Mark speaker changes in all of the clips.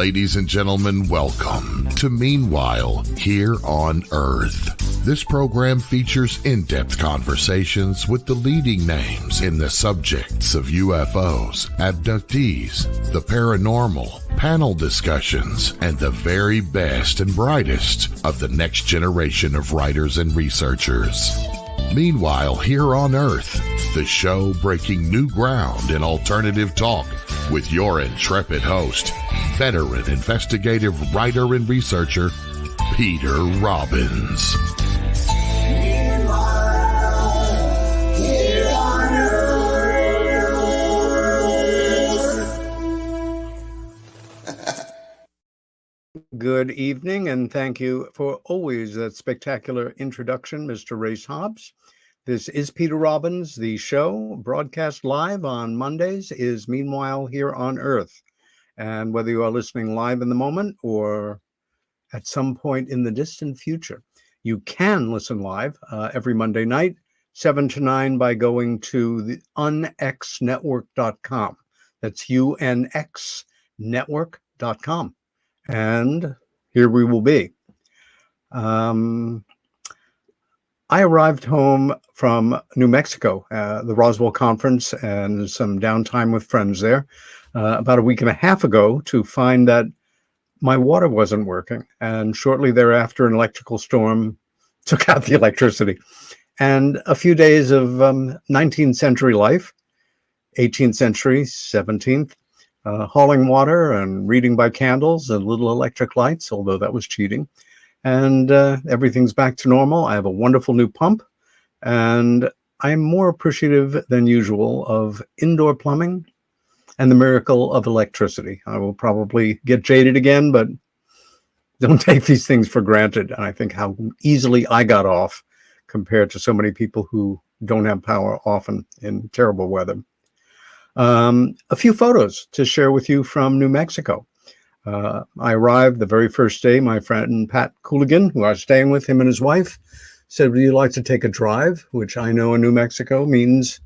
Speaker 1: Ladies and gentlemen, welcome to Meanwhile Here on Earth. This program features in-depth conversations with the leading names in the subjects of UFOs, abductees, the paranormal, panel discussions, and the very best and brightest of the next generation of writers and researchers. Meanwhile, Here on Earth, the show breaking new ground in alternative talk with your intrepid host, veteran investigative writer and researcher, Peter Robbins.
Speaker 2: Good evening, and thank you for always that spectacular introduction, Mr. Race Hobbs. This is Peter Robbins. The show, broadcast live on Mondays, is Meanwhile Here on Earth. And whether you are listening live in the moment or at some point in the distant future, you can listen live every Monday night, 7 to 9, by going to the unxnetwork.com. That's unxnetwork.com. And here we will be. I arrived home from New Mexico, the Roswell conference, and some downtime with friends there about a week and a half ago to find that my water wasn't working. And shortly thereafter, an electrical storm took out the electricity. And a few days of 19th century life, 18th century, 17th, hauling water and reading by candles and little electric lights, although that was cheating. And everything's back to normal. I have a wonderful new pump, and I'm more appreciative than usual of indoor plumbing and the miracle of electricity. I will probably get jaded again, but don't take these things for granted. And I think how easily I got off compared to so many people who don't have power often in terrible weather. A few photos to share with you from New Mexico. I arrived the very first day. My friend Pat Cooligan, who I was staying with, him and his wife, said, "Would you like to take a drive?" Which I know in New Mexico means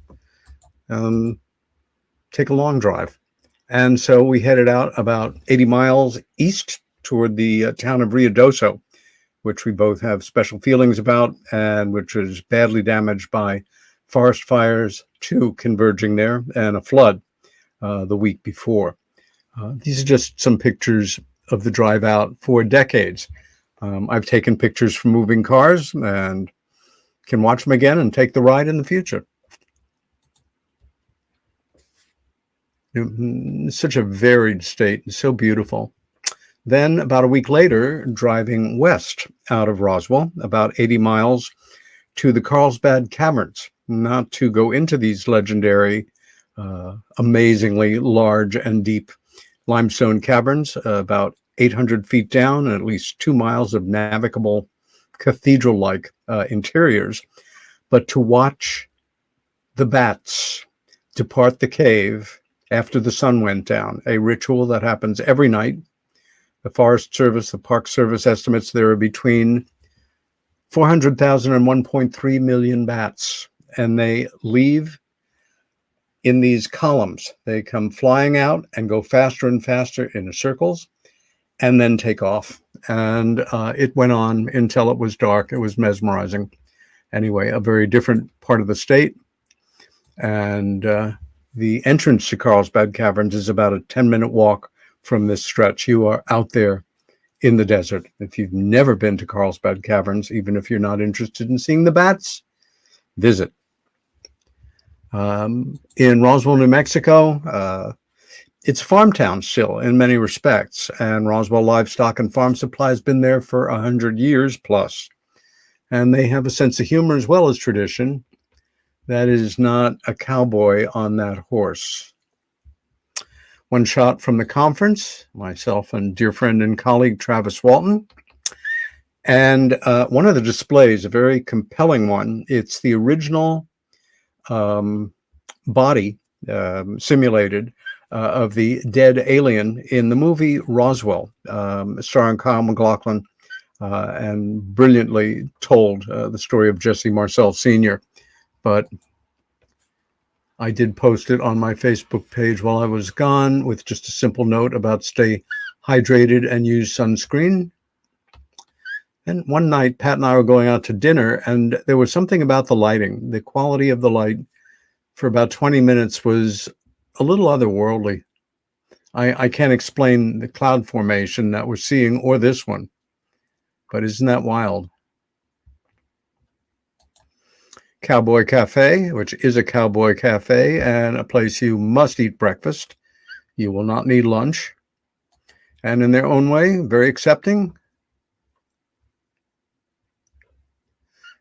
Speaker 2: take a long drive. And so we headed out about 80 miles east toward the town of Ruidoso, which we both have special feelings about, and which was badly damaged by forest fires, 2 converging there, and a flood the week before. These are just some pictures of the drive out for decades. I've taken pictures from moving cars and can watch them again and take the ride in the future. Such a varied state, so beautiful. Then about a week later, driving west out of Roswell, about 80 miles to the Carlsbad Caverns, not to go into these legendary, amazingly large and deep limestone caverns, about 800 feet down and at least 2 miles of navigable cathedral-like interiors, but to watch the bats depart the cave after the sun went down, a ritual that happens every night. The Forest Service, the Park Service estimates there are between 400,000 and 1.3 million bats, and they leave in these columns. They come flying out and go faster and faster in circles and then take off. And it went on until it was dark. It was mesmerizing. Anyway, a very different part of the state. And the entrance to Carlsbad Caverns is about a 10-minute walk from this stretch. You are out there in the desert. If you've never been to Carlsbad Caverns, even if you're not interested in seeing the bats, visit. In Roswell, New Mexico, it's a farm town still in many respects, and Roswell Livestock and Farm Supply has been there for 100 years plus. And they have a sense of humor as well as tradition. That is not a cowboy on that horse. One shot from the conference, myself and dear friend and colleague Travis Walton. And one of the displays, a very compelling one, it's the original body simulated of the dead alien in the movie Roswell, starring Kyle MacLachlan, and brilliantly told the story of Jesse Marcel Sr. But I did post it on my Facebook page while I was gone with just a simple note about stay hydrated and use sunscreen. And one night, Pat and I were going out to dinner, and there was something about the lighting. The quality of the light for about 20 minutes was a little otherworldly. I can't explain the cloud formation that we're seeing or this one, but isn't that wild? Cowboy Cafe, which is a cowboy cafe and a place you must eat breakfast. You will not need lunch. And in their own way, very accepting.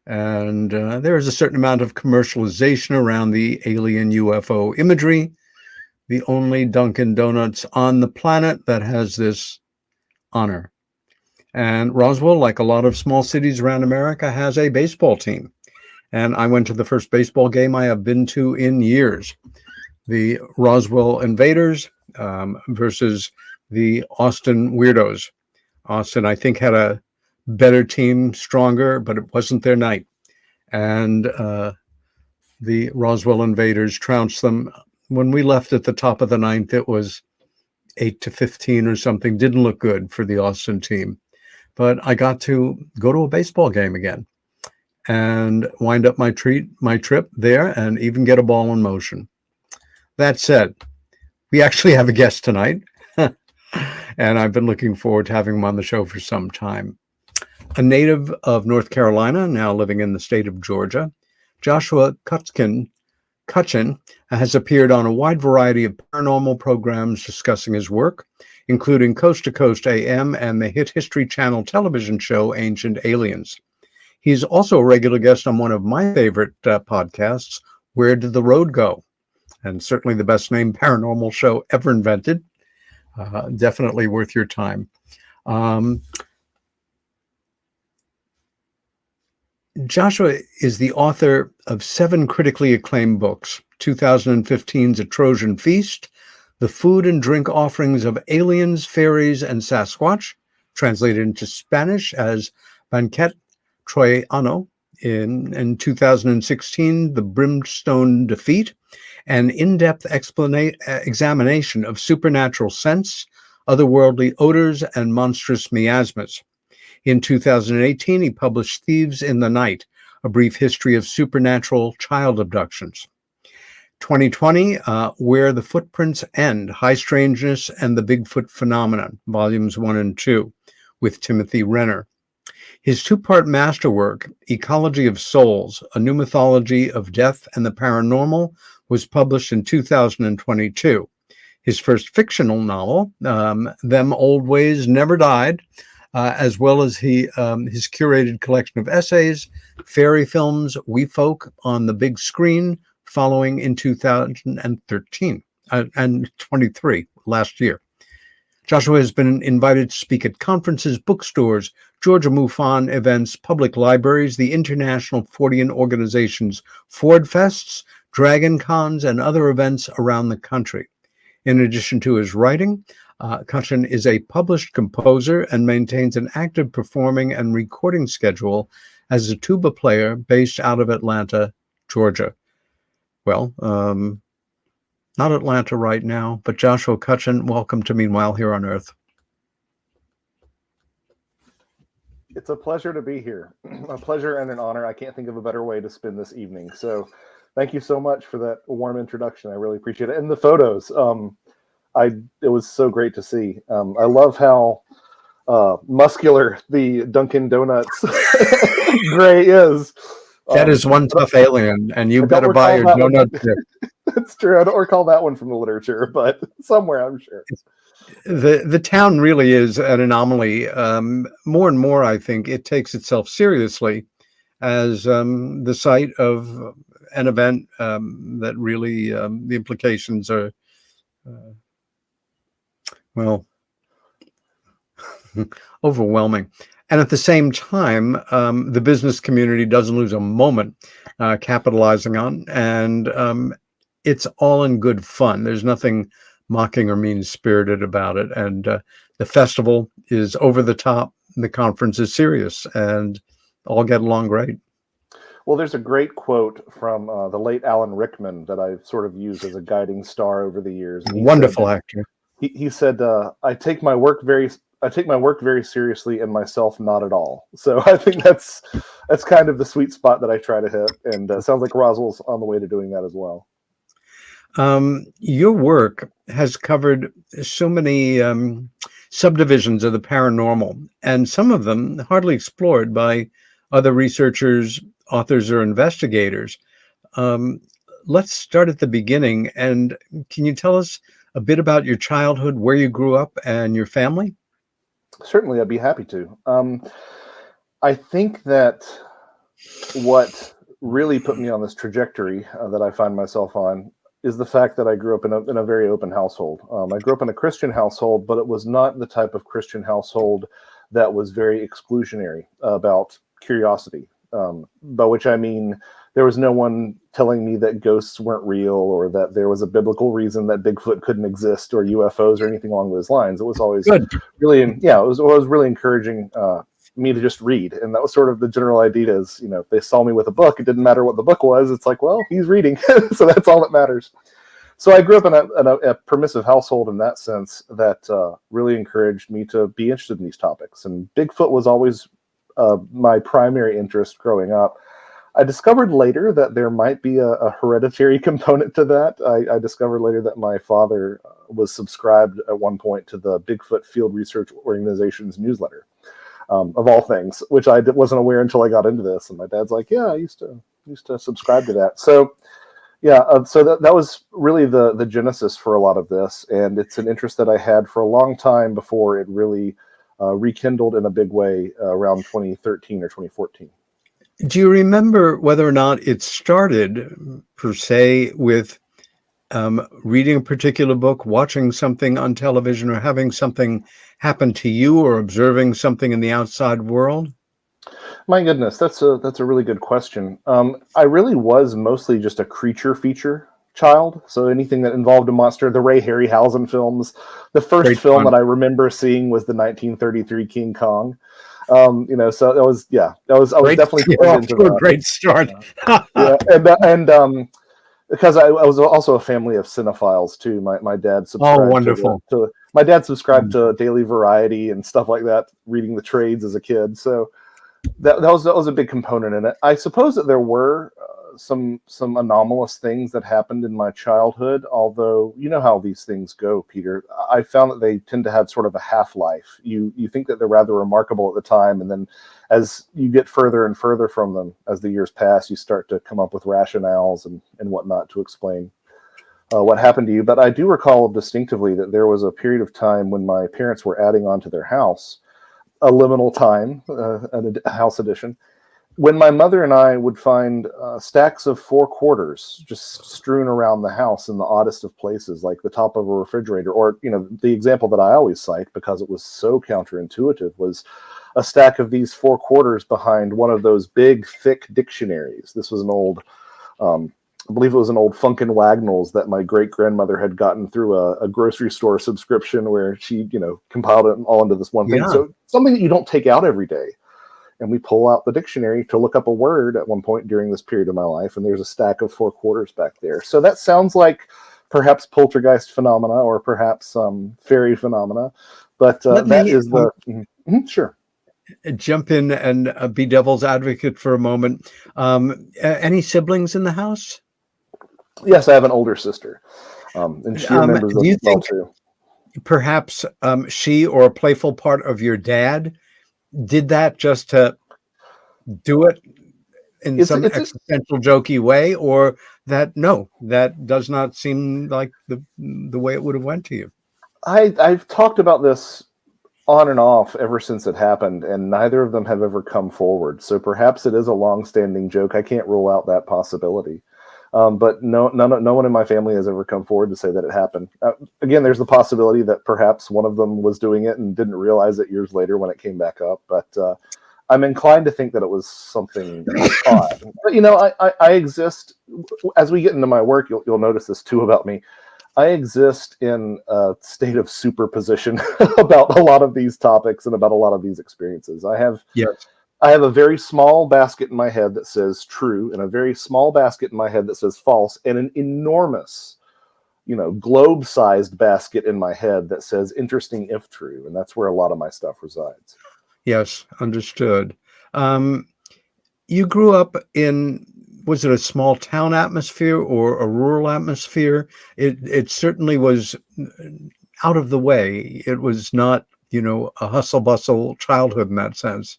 Speaker 2: And there is a certain amount of commercialization around the alien UFO imagery. The only Dunkin' Donuts on the planet that has this honor. And Roswell, like a lot of small cities around America, has a baseball team. And I went to the first baseball game I have been to in years. The Roswell Invaders versus the Austin Weirdos. Austin, I think, had a better team, stronger, but it wasn't their night. And the Roswell Invaders trounced them. When we left at the top of the ninth, it was 8-15 or something. Didn't look good for the Austin team. But I got to go to a baseball game again and wind up my trip there and even get a ball in motion. That said, we actually have a guest tonight, and I've been looking forward to having him on the show for some time. A native of North Carolina, now living in the state of Georgia, Joshua Cutchin has appeared on a wide variety of paranormal programs discussing his work, including Coast to Coast AM and the hit History Channel television show Ancient Aliens. He's also a regular guest on one of my favorite podcasts, Where Did the Road Go? And certainly the best named paranormal show ever invented. Definitely worth your time. Joshua is the author of 7 critically acclaimed books: 2015's A Trojan Feast, The Food and Drink Offerings of Aliens, Faeries, and Sasquatch, translated into Spanish as Banquet Troyano, in 2016, The Brimstone Deceit, an in-depth examination of supernatural sense, otherworldly odors, and monstrous miasmas. In 2018, he published Thieves in the Night, a brief history of supernatural child abductions. 2020, Where the Footprints End, High Strangeness and the Bigfoot Phenomenon, Volumes 1 and 2, with Timothy Renner. His 2-part masterwork, Ecology of Souls, A New Mythology of Death and the Paranormal, was published in 2022. His first fictional novel, Them Old Ways Never Died, as well as his curated collection of essays, Fairy Films, We Folk on the Big Screen, following in 2013 and 23, last year. Joshua has been invited to speak at conferences, bookstores, Georgia MUFON events, public libraries, the International Fortean Organization's Ford Fests, Dragon Cons, and other events around the country. In addition to his writing, Cutchin is a published composer and maintains an active performing and recording schedule as a tuba player based out of Atlanta, Georgia. Well, not Atlanta right now, but Joshua Cutchin, welcome to Meanwhile here on Earth.
Speaker 3: It's a pleasure to be here. A pleasure and an honor. I can't think of a better way to spend this evening. So thank you so much for that warm introduction. I really appreciate it. And the photos, it was so great to see. I love how muscular the Dunkin' Donuts gray is.
Speaker 2: That is one tough alien, and you better buy your donut chip.
Speaker 3: That's true. I don't recall that one from the literature, but somewhere I'm sure.
Speaker 2: The town really is an anomaly. More and more, I think, it takes itself seriously as the site of an event that really the implications are, well, overwhelming. And at the same time, the business community doesn't lose a moment capitalizing on, and it's all in good fun. There's nothing mocking or mean-spirited about it. And the festival is over the top, the conference is serious, and all get along great.
Speaker 3: Well, there's a great quote from the late Alan Rickman that I've sort of used as a guiding star over the years.
Speaker 2: Wonderful actor.
Speaker 3: he said, I take my work very seriously and myself not at all. So I think that's kind of the sweet spot that I try to hit, and sounds like Roswell's on the way to doing that as well.
Speaker 2: Your work has covered so many subdivisions of the paranormal, and some of them hardly explored by other researchers, authors, or investigators. Um, let's start at the beginning. And can you tell us a bit about your childhood, where you grew up, and your family?
Speaker 3: Certainly, I'd be happy to. I think that what really put me on this trajectory that I find myself on is the fact that I grew up in a very open household. I grew up in a Christian household, but it was not the type of Christian household that was very exclusionary about curiosity. By which I mean, there was no one telling me that ghosts weren't real, or that there was a biblical reason that Bigfoot couldn't exist, or UFOs, or anything along those lines. It was always really, it was really encouraging me to just read, and that was sort of the general idea. Is, if they saw me with a book, it didn't matter what the book was. It's like, well, he's reading, so that's all that matters. So I grew up in a permissive household in that sense, that really encouraged me to be interested in these topics. And Bigfoot was always my primary interest growing up. I discovered later that there might be a hereditary component to that. I discovered later that my father was subscribed at one point to the Bigfoot Field Research Organization's newsletter, of all things, which I wasn't aware until I got into this. And my dad's like, "Yeah, I used to subscribe to that." So yeah, so that was really the genesis for a lot of this, and it's an interest that I had for a long time before it really rekindled in a big way around 2013 or 2014.
Speaker 2: Do you remember whether or not it started, per se, with reading a particular book, watching something on television, or having something happen to you, or observing something in the outside world?
Speaker 3: My goodness, that's a really good question. I really was mostly just a creature feature child. So anything that involved a monster, the Ray Harryhausen films. The first
Speaker 2: Great
Speaker 3: film
Speaker 2: fun.
Speaker 3: that I remember seeing was the 1933 King Kong. So that was, I was definitely
Speaker 2: off to a great start.
Speaker 3: Yeah, and because I was also a family of cinephiles too. My dad subscribed
Speaker 2: wonderful.
Speaker 3: to my dad subscribed to Daily Variety and stuff like that, reading the trades as a kid. So that was a big component in it. I suppose that there were some anomalous things that happened in my childhood, although you know how these things go, Peter. I found that they tend to have sort of a half-life. You think that they're rather remarkable at the time, and then as you get further and further from them, as the years pass, you start to come up with rationales and whatnot to explain what happened to you. But I do recall distinctively that there was a period of time when my parents were adding on to their house a liminal time, a house edition, when my mother and I would find stacks of 4 quarters just strewn around the house in the oddest of places, like the top of a refrigerator. Or, the example that I always cite, because it was so counterintuitive, was a stack of these 4 quarters behind one of those big, thick dictionaries. This was an old, I believe it was an old Funkin' Wagnalls that my great-grandmother had gotten through a grocery store subscription, where she, compiled it all into this one thing.
Speaker 2: Yeah.
Speaker 3: So something that you don't take out every day. And we pull out the dictionary to look up a word at one point during this period of my life, and there's a stack of 4 quarters back there. So that sounds like perhaps poltergeist phenomena, or perhaps fairy phenomena. But that is the... Sure.
Speaker 2: Jump in and be devil's advocate for a moment. Any siblings in the house?
Speaker 3: Yes, I have an older sister, and she remembers
Speaker 2: do you
Speaker 3: this well
Speaker 2: think
Speaker 3: too.
Speaker 2: Perhaps she, or a playful part of your dad, did that just to do it in some existential jokey way, or that does not seem like the way it would have went to you?
Speaker 3: I've talked about this on and off ever since it happened, and neither of them have ever come forward. So perhaps it is a long-standing joke. I can't rule out that possibility. But no one in my family has ever come forward to say that it happened. Again, there's the possibility that perhaps one of them was doing it and didn't realize it years later when it came back up. But I'm inclined to think that it was something odd. But, I exist, as we get into my work, you'll notice this too about me. I exist in a state of superposition about a lot of these topics and about a lot of these experiences. I have a very small basket in my head that says true, and a very small basket in my head that says false, and an enormous globe-sized basket in my head that says "interesting if true," and that's where a lot of my stuff resides.
Speaker 2: Yes, understood. You grew up in, was it a small town atmosphere or a rural atmosphere? It certainly was out of the way. It was not, a hustle bustle childhood in that sense.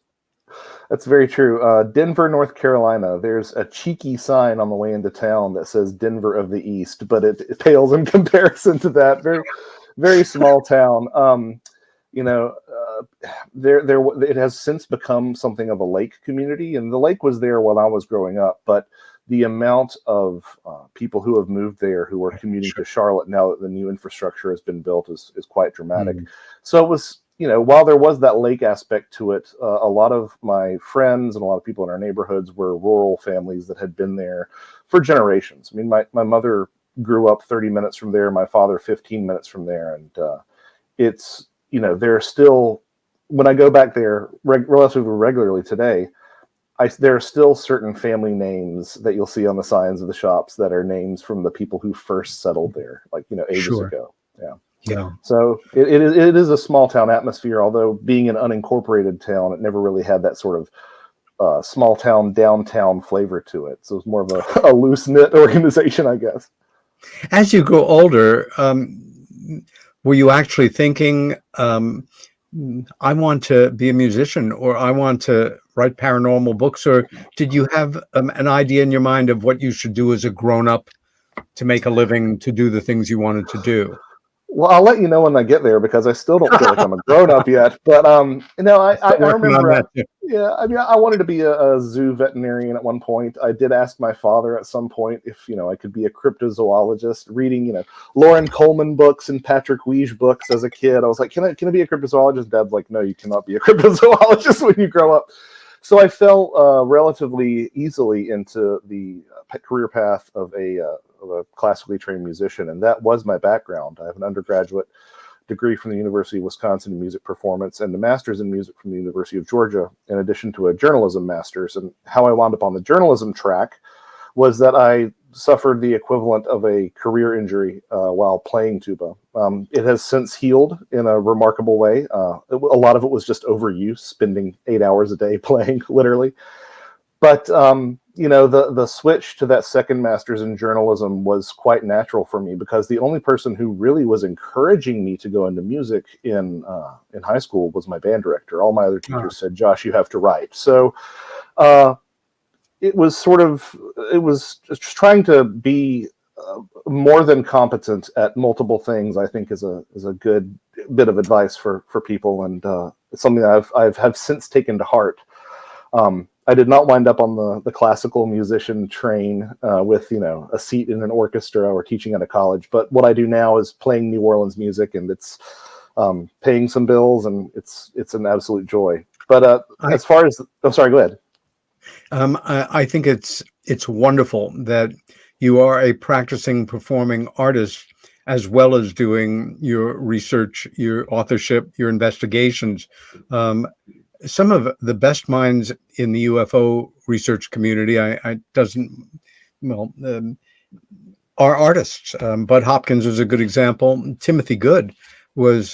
Speaker 3: That's very true. Denver, North Carolina. There's a cheeky sign on the way into town that says "Denver of the East," but it pales in comparison to that. Very, very small town. It has since become something of a lake community, and the lake was there while I was growing up, but the amount of people who have moved there who are commuting to Charlotte now that the new infrastructure has been built is quite dramatic. So it was, while there was that lake aspect to it, a lot of my friends and a lot of people in our neighborhoods were rural families that had been there for generations. I mean, my mother grew up 30 minutes from there, my father 15 minutes from there, and it's, there are still, when I go back there relatively regularly today, there are still certain family names that you'll see on the signs of the shops that are names from the people who first settled there, like, ages ago.
Speaker 2: Yeah.
Speaker 3: So it is a small town atmosphere, although being an unincorporated town, it never really had that sort of small town downtown flavor to it. So it's more of a loose knit organization, I guess.
Speaker 2: As you grow older, were you actually thinking, I want to be a musician, or I want to write paranormal books, or did you have an idea in your mind of what you should do as a grown-up to make a living, to do the things you wanted to do?
Speaker 3: Well, I'll let you know when I get there, because I still don't feel like I'm a grown-up yet. But I remember, I wanted to be a zoo veterinarian at one point. I did ask my father at some point if I could be a cryptozoologist. Reading Lauren Coleman books and Patrick Weege books as a kid, I was like, can I be a cryptozoologist? Dad's like, no, you cannot be a cryptozoologist when you grow up. So I fell relatively easily into the career path of a classically trained musician, and that was my background. I have an undergraduate degree from the University of Wisconsin in music performance and a master's in music from the University of Georgia, in addition to a journalism master's. And how I wound up on the journalism track was that I suffered the equivalent of a career injury while playing tuba. It has since healed in a remarkable way. A lot of it was just overuse, spending 8 hours a day playing, literally. But the switch to that second master's in journalism was quite natural for me, because the only person who really was encouraging me to go into music in high school was my band director. All my other teachers said, "Josh, you have to write." So it was just trying to be more than competent at multiple things, I think is a good bit of advice for people, and it's something that I've since taken to heart. I did not wind up on the classical musician train with a seat in an orchestra or teaching at a college, but what I do now is playing New Orleans music, and it's paying some bills, and it's an absolute joy. But as far as, sorry, go ahead.
Speaker 2: I think it's wonderful that you are a practicing performing artist, as well as doing your research, your authorship, your investigations. Some of the best minds in the UFO research community, are artists. Bud Hopkins was a good example. Timothy Good was,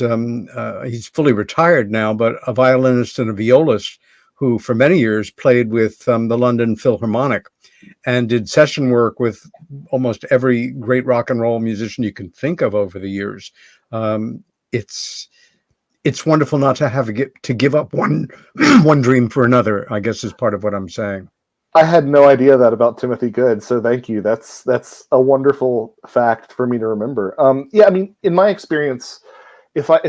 Speaker 2: he's fully retired now, but a violinist and a violist who for many years played with the London Philharmonic and did session work with almost every great rock and roll musician you can think of over the years. It's wonderful not to have to give up one one dream for another, I guess, is part of what I'm saying.
Speaker 3: I had no idea that about Timothy Good, so thank you. That's a wonderful fact for me to remember. I mean, in my experience, if I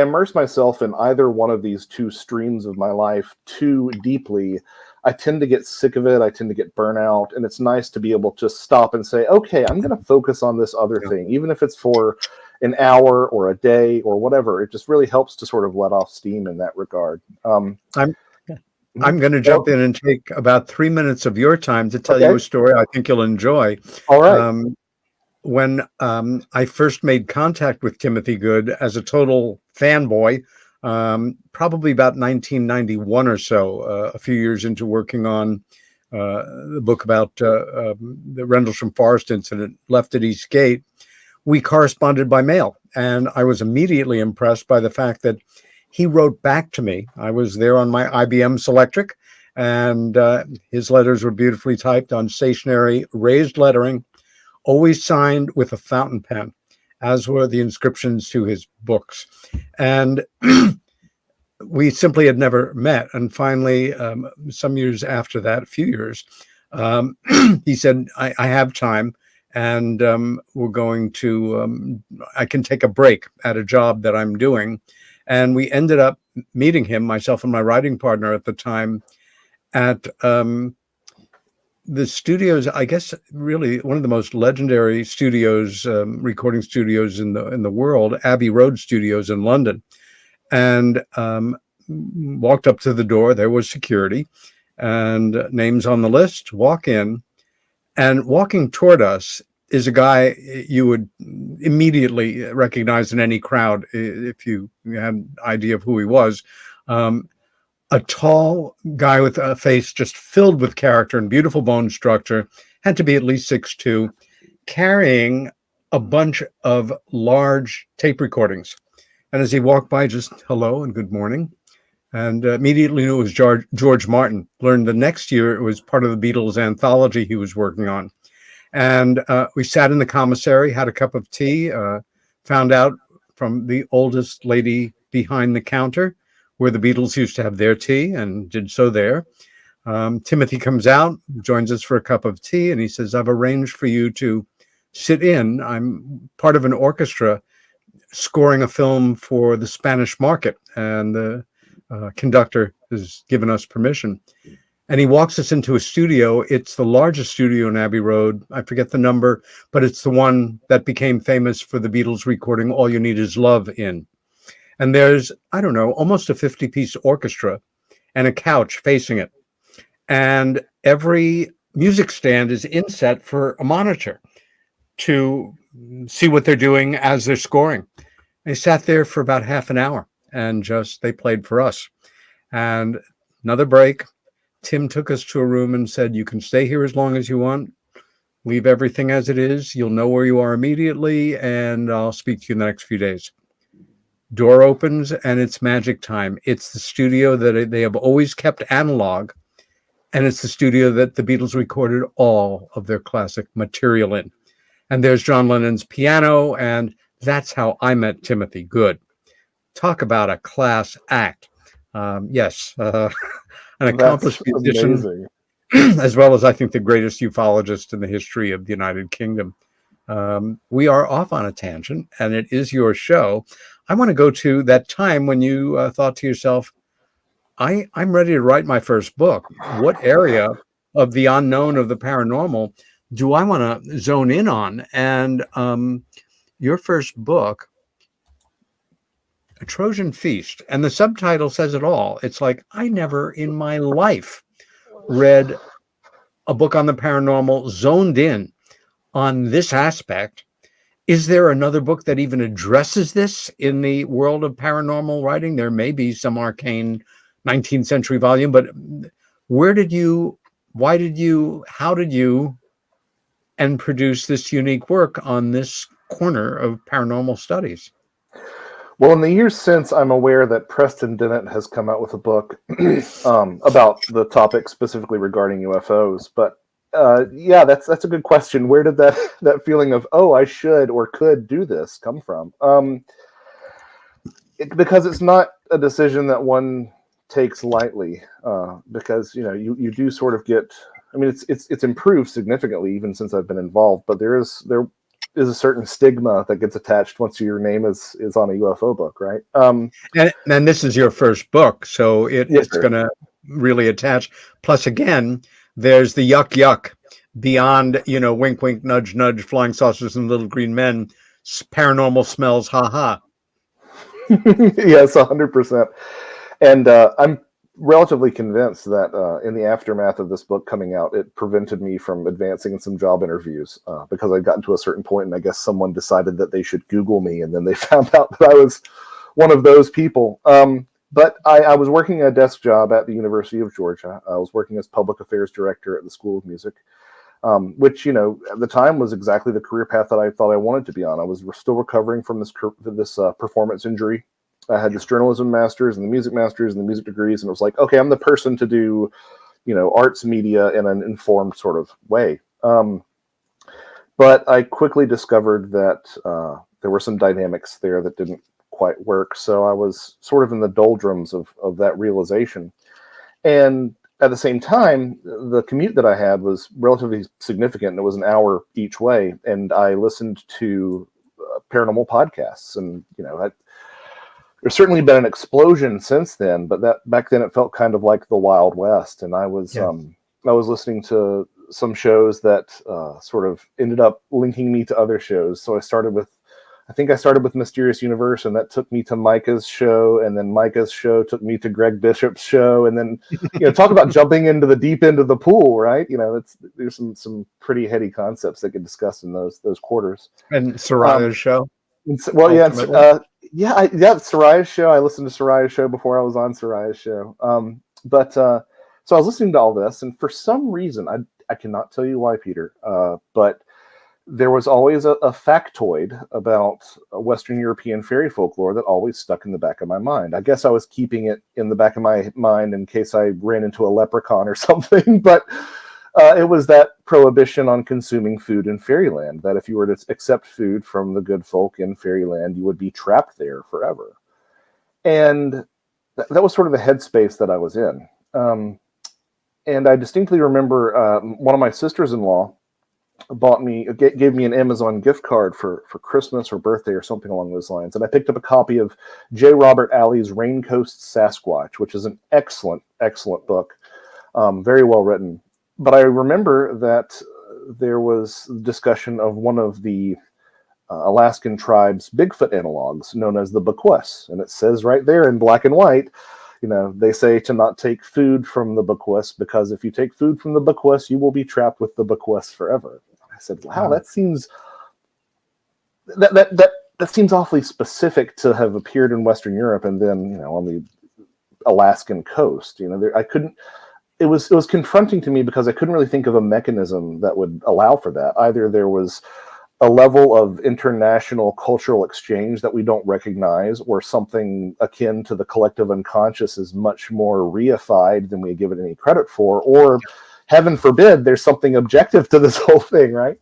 Speaker 3: immerse myself in either one of these two streams of my life too deeply, I tend to get sick of it. I tend to get burnout, and it's nice to be able to stop and say, okay, I'm going to focus on this other thing, even if it's for an hour or a day or whatever. It just really helps to sort of let off steam in that regard.
Speaker 2: I'm going to jump in and take about 3 minutes of your time to tell you a story I think you'll enjoy.
Speaker 3: All right.
Speaker 2: When I first made contact with Timothy Good as a total fanboy, probably about 1991 or so, a few years into working on the book about the Rendlesham Forest incident, left at East Gate, we corresponded by mail. And I was immediately impressed by the fact that he wrote back to me. I was there on my IBM Selectric, and his letters were beautifully typed on stationery, raised lettering, always signed with a fountain pen, as were the inscriptions to his books. And we simply had never met. And finally, some years after that, a few years, he said, I have time, and we're going to, I can take a break at a job that I'm doing. And we ended up meeting him, myself and my writing partner at the time, at the studios, I guess, really one of the most legendary studios, recording studios in the world, Abbey Road Studios in London. And walked up to the door. There was security and names on the list. Walk in, and walking toward us is a guy you would immediately recognize in any crowd if you had an idea of who he was. A tall guy with a face just filled with character and beautiful bone structure, had to be at least 6'2", carrying a bunch of large tape recordings. And as he walked by, just hello and good morning. And immediately knew it was George Martin. Learned the next year it was part of the Beatles anthology he was working on. And we sat in the commissary, had a cup of tea, found out from the oldest lady behind the counter where the Beatles used to have their tea, and did so there. Timothy comes out, joins us for a cup of tea, and he says, I've arranged for you to sit in. I'm part of an orchestra scoring a film for the Spanish market, and the conductor has given us permission. And he walks us into a studio. It's the largest studio in Abbey Road. I forget the number, but it's the one that became famous for the Beatles recording All You Need Is Love in. And there's, I don't know, almost a 50-piece orchestra and a couch facing it. And every music stand is inset for a monitor to see what they're doing as they're scoring. They sat there for about half an hour, and they played for us. And another break, Tim took us to a room and said, you can stay here as long as you want. Leave everything as it is. You'll know where you are immediately, and I'll speak to you in the next few days. Door opens, and it's magic time. It's the studio that they have always kept analog, and it's the studio that the Beatles recorded all of their classic material in. And there's John Lennon's piano, and that's how I met Timothy. Good. Talk about a class act. Yes, an accomplished musician, as well as I think the greatest ufologist in the history of the United Kingdom. We are off on a tangent, and it is your show. I want to go to that time when you thought to yourself, I'm ready to write my first book. What area of the unknown, of the paranormal, do I want to zone in on? And your first book, A Trojan Feast, and the subtitle says it all. It's like, I never in my life read a book on the paranormal zoned in on this aspect. Is there another book that even addresses this in the world of paranormal writing? There may be some arcane 19th century volume, but why did you, how did you and produce this unique work on this corner of paranormal studies?
Speaker 3: Well, in the years since, I'm aware that Preston Dennett has come out with a book about the topic specifically regarding UFOs. But yeah, that's a good question. Where did that feeling of, oh, I should or could do this come from? Because it's not a decision that one takes lightly. Because you do sort of get. I mean, it's improved significantly even since I've been involved. But there is a certain stigma that gets attached once your name is on a UFO book, right?
Speaker 2: And this is your first book, so it's going to really attach. Plus, again, there's the yuck beyond, wink, wink, nudge, nudge, flying saucers and little green men, paranormal smells, ha.
Speaker 3: Yes, 100%. And I'm relatively convinced that in the aftermath of this book coming out, it prevented me from advancing in some job interviews because I'd gotten to a certain point, and I guess someone decided that they should Google me, and then they found out that I was one of those people. But I was working a desk job at the University of Georgia. I was working as public affairs director at the School of Music. which, at the time was exactly the career path that I thought I wanted to be on. I was still recovering from this performance injury. I had this journalism master's and the music master's and the music degrees, and it was like, okay, I'm the person to do, arts media in an informed sort of way. But I quickly discovered that there were some dynamics there that didn't quite work. So I was sort of in the doldrums of that realization. And at the same time, the commute that I had was relatively significant. It was an hour each way. And I listened to paranormal podcasts. And, there's certainly been an explosion since then, but that back then it felt kind of like the Wild West. And I was listening to some shows that sort of ended up linking me to other shows. So I started with Mysterious Universe, and that took me to Micah's show, and then Micah's show took me to Greg Bishop's show, and then talk about jumping into the deep end of the pool, right? There's some pretty heady concepts that get discussed in those quarters.
Speaker 2: And Soraya's show.
Speaker 3: Soraya's show. I listened to Soraya's show before I was on Soraya's show. So I was listening to all this, and for some reason, I cannot tell you why, Peter, but there was always a factoid about Western European fairy folklore that always stuck in the back of my mind. I guess I was keeping it in the back of my mind in case I ran into a leprechaun or something, but it was that prohibition on consuming food in fairyland, that if you were to accept food from the good folk in fairyland, you would be trapped there forever. And that was sort of the headspace that I was in. And I distinctly remember one of my sisters-in-law gave me an Amazon gift card for Christmas or birthday or something along those lines. And I picked up a copy of J. Robert Alley's Rain Coast Sasquatch, which is an excellent, excellent book. Very well written. But I remember that there was discussion of one of the Alaskan tribes' Bigfoot analogs known as the Bequest. And it says right there in black and white, they say to not take food from the Bequest, because if you take food from the Bequest, you will be trapped with the Bequest forever. I said, wow, that seems that seems awfully specific to have appeared in Western Europe and then, on the Alaskan coast. I couldn't. It was confronting to me because I couldn't really think of a mechanism that would allow for that. Either there was a level of international cultural exchange that we don't recognize, or something akin to the collective unconscious is much more reified than we give it any credit for, or heaven forbid, there's something objective to this whole thing, right?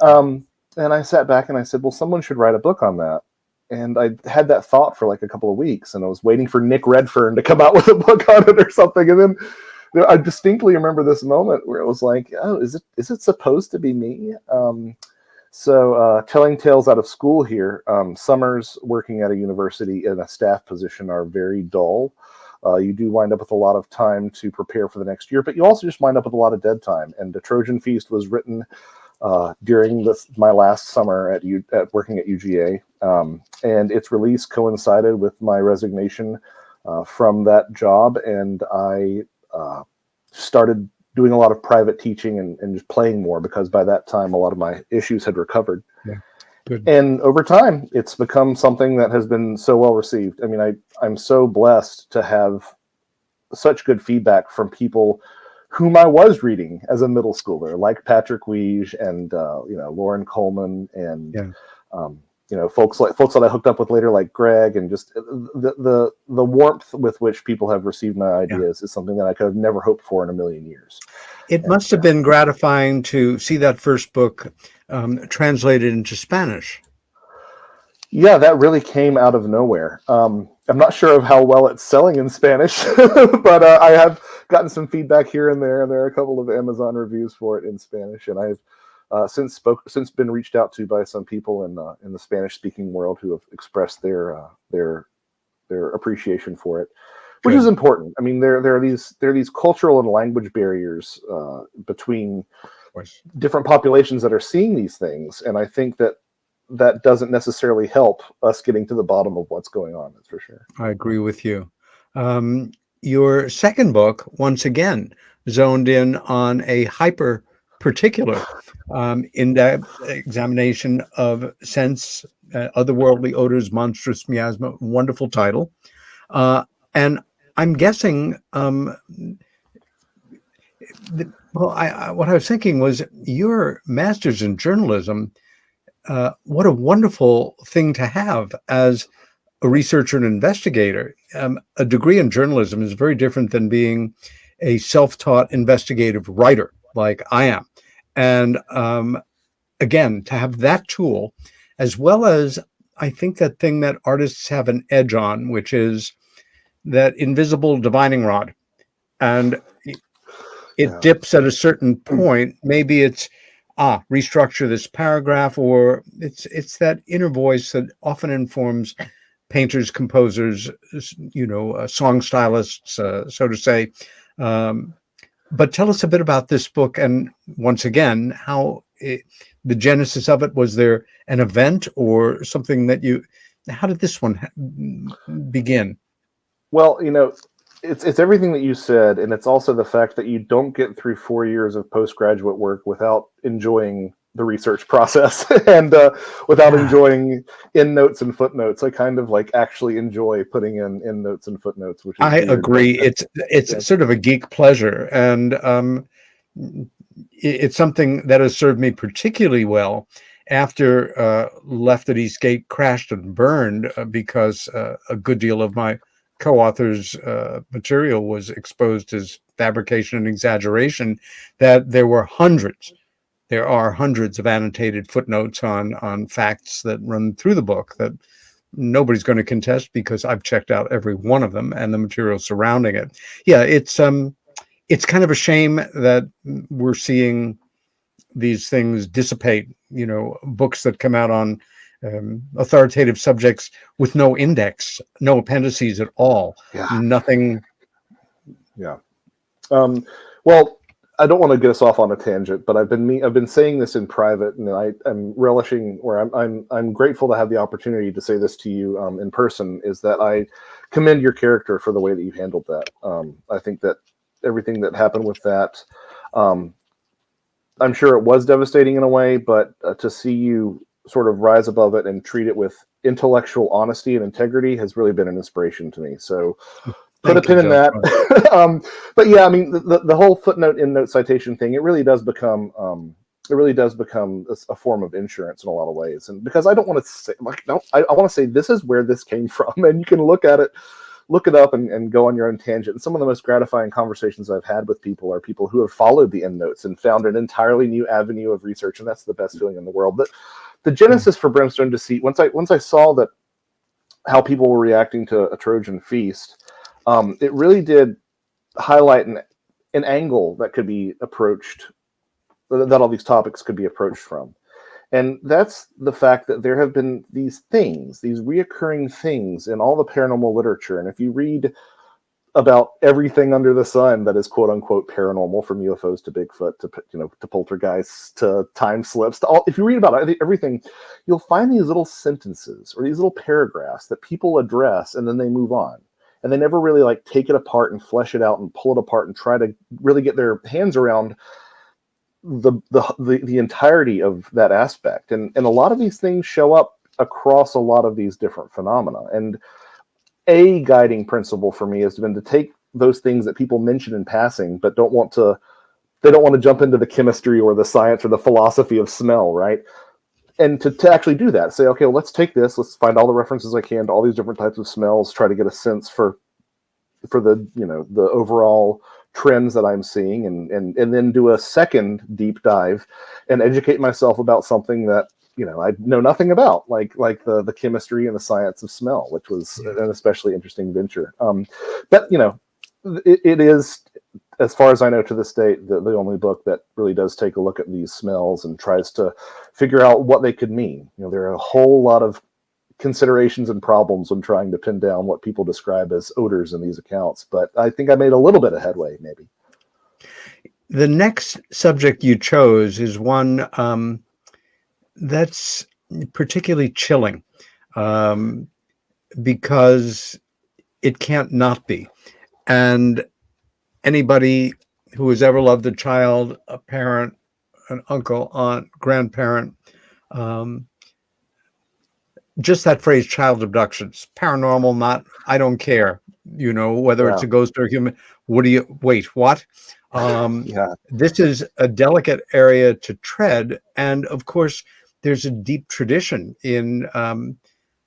Speaker 3: And I sat back and I said, well, someone should write a book on that. And I had that thought for like a couple of weeks, and I was waiting for Nick Redfern to come out with a book on it or something. And then I distinctly remember this moment where it was like, oh, is it supposed to be me? So telling tales out of school here, summers working at a university in a staff position are very dull. You do wind up with a lot of time to prepare for the next year, but you also just wind up with a lot of dead time. And the Trojan Feast was written during my last summer at working at UGA, and its release coincided with my resignation from that job, and I started doing a lot of private teaching and just playing more, because by that time a lot of my issues had recovered. Yeah. Good. And over time, it's become something that has been so well received. I mean, I'm so blessed to have such good feedback from people whom I was reading as a middle schooler, like Patrick Weege and Lauren Coleman, and folks that I hooked up with later, like Greg, and just the warmth with which people have received my ideas is something that I could have never hoped for in a million years.
Speaker 2: It must have been gratifying to see that first book translated into Spanish.
Speaker 3: Yeah, that really came out of nowhere. I'm not sure of how well it's selling in Spanish, but I have gotten some feedback here and there are a couple of Amazon reviews for it in Spanish, and I've since been reached out to by some people in the Spanish-speaking world who have expressed their appreciation for it, which is important. I mean, there are these cultural and language barriers between different populations that are seeing these things, and I think that doesn't necessarily help us getting to the bottom of what's going on. That's for sure.
Speaker 2: I agree with you. Your second book, once again, zoned in on a hyper particular in-depth examination of sense, Otherworldly Odors, Monstrous Miasmas, wonderful title. And I'm guessing Well, what I was thinking was your master's in journalism. What a wonderful thing to have as a researcher and investigator. A degree in journalism is very different than being a self-taught investigative writer like I am. And again, to have that tool, as well as I think that thing that artists have an edge on, which is that invisible divining rod. And it dips at a certain point. Maybe it's restructure this paragraph, or it's that inner voice that often informs painters, composers, song stylists, so to say. But tell us a bit about this book, and once again, the genesis of it. Was there an event or something that how did this one begin?
Speaker 3: Well, it's everything that you said, and it's also the fact that you don't get through 4 years of postgraduate work without enjoying the research process and without enjoying endnotes and footnotes. I kind of actually enjoy putting in endnotes and footnotes, which is
Speaker 2: I
Speaker 3: weird,
Speaker 2: agree. It's sort of a geek pleasure, and it's something that has served me particularly well after Left at Eastgate crashed and burned because a good deal of my co-author's material was exposed as fabrication and exaggeration, that there are hundreds of annotated footnotes on facts that run through the book that nobody's going to contest because I've checked out every one of them and the material surrounding it. Yeah, it's kind of a shame that we're seeing these things dissipate, books that come out on authoritative subjects with no index, no appendices at all, nothing.
Speaker 3: Yeah. Well, I don't want to get us off on a tangent, but I've been saying this in private, and I'm relishing, or I'm grateful to have the opportunity to say this to you in person. Is that I commend your character for the way that you handled that. I think that everything that happened with that, I'm sure it was devastating in a way, but to see you sort of rise above it and treat it with intellectual honesty and integrity has really been an inspiration to me. So put a pin in that. But yeah, I mean, the whole footnote, endnote, citation thing, it really does become a form of insurance in a lot of ways. And because I don't want to say, I want to say this is where this came from, and you can look at it, look it up, and go on your own tangent. And some of the most gratifying conversations I've had with people are people who have followed the endnotes and found an entirely new avenue of research, and that's the best feeling in the world. But the genesis for Brimstone Deceit, once I saw that how people were reacting to a Trojan Feast, it really did highlight an angle that could be approached, that all these topics could be approached from. And that's the fact that there have been these reoccurring things in all the paranormal literature. And if you read about everything under the sun that is quote unquote paranormal, from UFOs to Bigfoot to poltergeists to time slips to all, if you read about everything, you'll find these little sentences or these little paragraphs that people address and then they move on. And they never really take it apart and flesh it out and pull it apart and try to really get their hands around the entirety of that aspect. And a lot of these things show up across a lot of these different phenomena. And a guiding principle for me has been to take those things that people mention in passing, but don't want to jump into the chemistry or the science or the philosophy of smell, right? And to actually do that, say, okay, well, let's take this, let's find all the references I can to all these different types of smells, try to get a sense for the the overall trends that I'm seeing, and then do a second deep dive and educate myself about something that I know nothing about, like the chemistry and the science of smell, which was an especially interesting venture. But it is, as far as I know to this date, the only book that really does take a look at these smells and tries to figure out what they could mean. There are a whole lot of considerations and problems when trying to pin down what people describe as odors in these accounts, but I think I made a little bit of headway, maybe.
Speaker 2: The next subject you chose is one that's particularly chilling, because it can't not be. And anybody who has ever loved a child, a parent, an uncle, aunt, grandparent, just that phrase, child abductions, paranormal, not, I don't care, whether it's a ghost or a human. What?
Speaker 3: Yeah.
Speaker 2: This is a delicate area to tread. And of course, there's a deep tradition in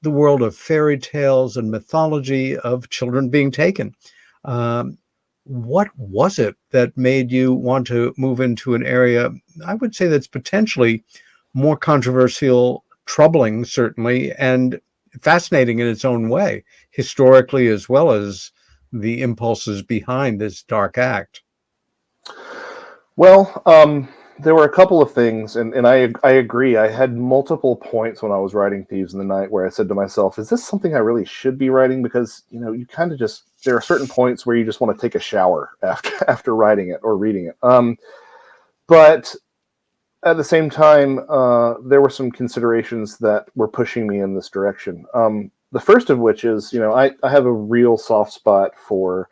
Speaker 2: the world of fairy tales and mythology of children being taken. Um, what was it that made you want to move into an area, I would say, that's potentially more controversial, troubling, certainly, and fascinating in its own way, historically, as well as the impulses behind this dark act?
Speaker 3: Well, there were a couple of things, and I agree. I had multiple points when I was writing Thieves in the Night where I said to myself, "Is this something I really should be writing?" Because you kind of just there are certain points where you just want to take a shower after after writing it or reading it. But at the same time, there were some considerations that were pushing me in this direction. The first of which is, I have a real soft spot for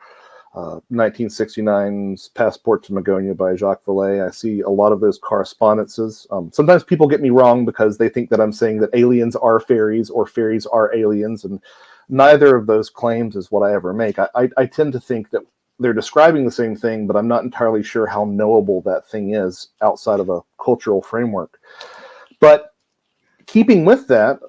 Speaker 3: 1969's Passport to Magonia by Jacques Vallée. I see a lot of those correspondences. Sometimes people get me wrong because they think that I'm saying that aliens are fairies or fairies are aliens, and neither of those claims is what I ever make. I tend to think that they're describing the same thing, but I'm not entirely sure how knowable that thing is outside of a cultural framework. But keeping with that,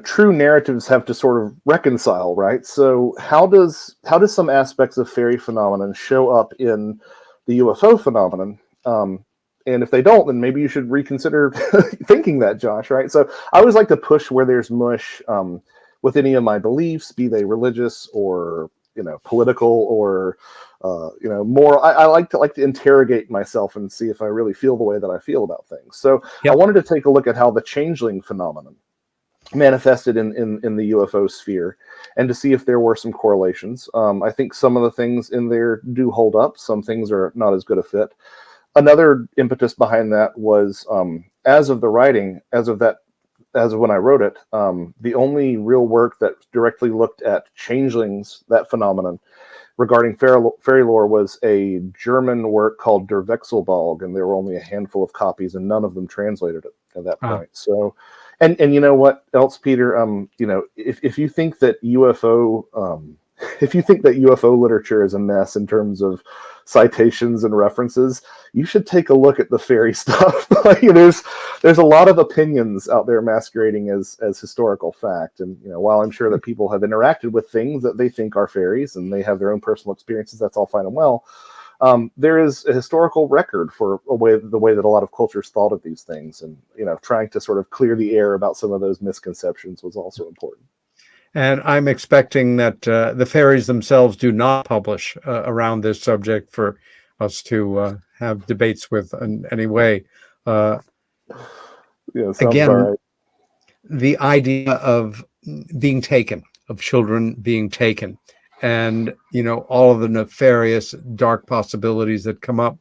Speaker 3: true narratives have to sort of reconcile, right? So how does some aspects of fairy phenomenon show up in the UFO phenomenon? And if they don't, then maybe you should reconsider thinking that, Josh, right? So I always like to push where there's mush with any of my beliefs, be they religious or political or moral. I like to interrogate myself and see if I really feel the way that I feel about things. So
Speaker 2: Yep.
Speaker 3: I wanted to take a look at how the changeling phenomenon manifested in the UFO sphere, and to see if there were some correlations. I think some of the things in there do hold up. Some things are not as good a fit. Another impetus behind that was, as of when I wrote it, the only real work that directly looked at changelings, that phenomenon, regarding fairy lore was a German work called Der Wechselbalg, and there were only a handful of copies, and none of them translated it at that point. So, and you know what else, Peter? If you think that UFO literature is a mess in terms of citations and references, you should take a look at the fairy stuff. There's a lot of opinions out there masquerading as historical fact, and while I'm sure that people have interacted with things that they think are fairies and they have their own personal experiences, that's all fine and well. There is a historical record for the way that a lot of cultures thought of these things, and trying to sort of clear the air about some of those misconceptions was also important.
Speaker 2: And I'm expecting that the fairies themselves do not publish around this subject for us to have debates with in any way.
Speaker 3: Sounds
Speaker 2: Again,
Speaker 3: all right.
Speaker 2: the idea of being taken, of children being taken, and all of the nefarious, dark possibilities that come up.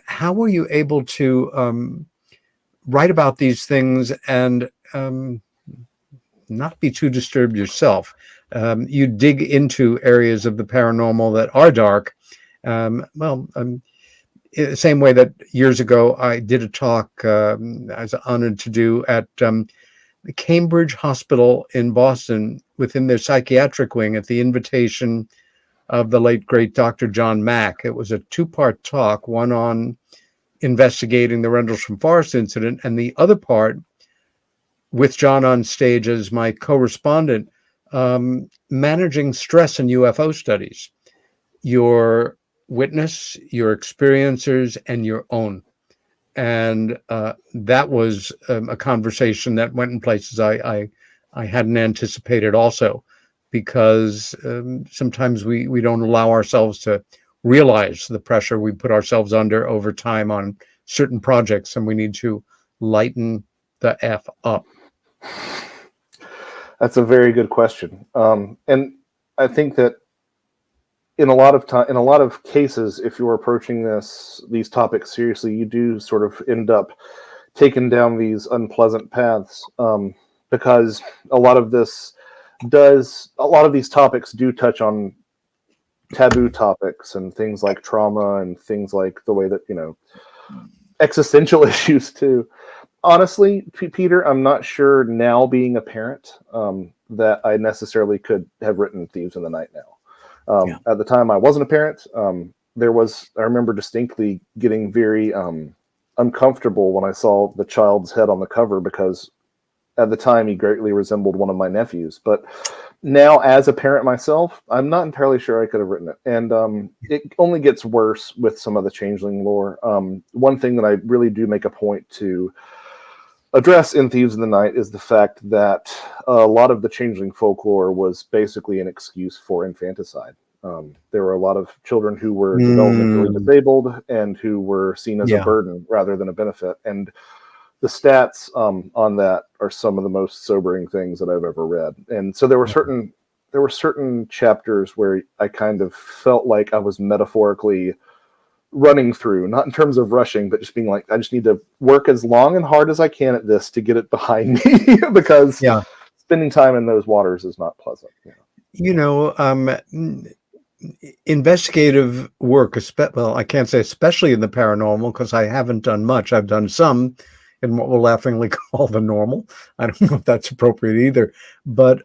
Speaker 2: How were you able to write about these things and not be too disturbed yourself? You dig into areas of the paranormal that are dark. In the same way that years ago I did a talk I was honored to do at the Cambridge Hospital in Boston within their psychiatric wing at the invitation of the late, great Dr. John Mack. It was a two-part talk, one on investigating the Rendlesham Forest incident, and the other part with John on stage as my correspondent, managing stress in UFO studies, your witness, your experiencers, and your own. And that was a conversation that went in places I hadn't anticipated also, because sometimes we don't allow ourselves to realize the pressure we put ourselves under over time on certain projects, and we need to lighten the F up.
Speaker 3: That's a very good question, and I think that in a lot of cases, if you're approaching these topics seriously, you do sort of end up taking down these unpleasant paths, because a lot of these topics do touch on taboo topics and things like trauma and things like the way that existential issues too. Honestly, Peter, I'm not sure now, being a parent, that I necessarily could have written Thieves in the Night now. At the time, I wasn't a parent, I remember distinctly getting very uncomfortable when I saw the child's head on the cover, because at the time he greatly resembled one of my nephews. But now, as a parent myself, I'm not entirely sure I could have written it. And it only gets worse with some of the changeling lore. One thing that I really do make a point to address in Thieves in the Night is the fact that a lot of the changeling folklore was basically an excuse for infanticide. There were a lot of children who were developmentally disabled and who were seen as a burden rather than a benefit. And the stats on that are some of the most sobering things that I've ever read. And so there were certain chapters where I kind of felt like I was metaphorically running through, not in terms of rushing, but just being like, I just need to work as long and hard as I can at this to get it behind me, because spending time in those waters is not pleasant.
Speaker 2: Investigative work, well, I can't say especially in the paranormal, because I haven't done much. I've done some in what we'll laughingly call the normal. I don't know if that's appropriate either, but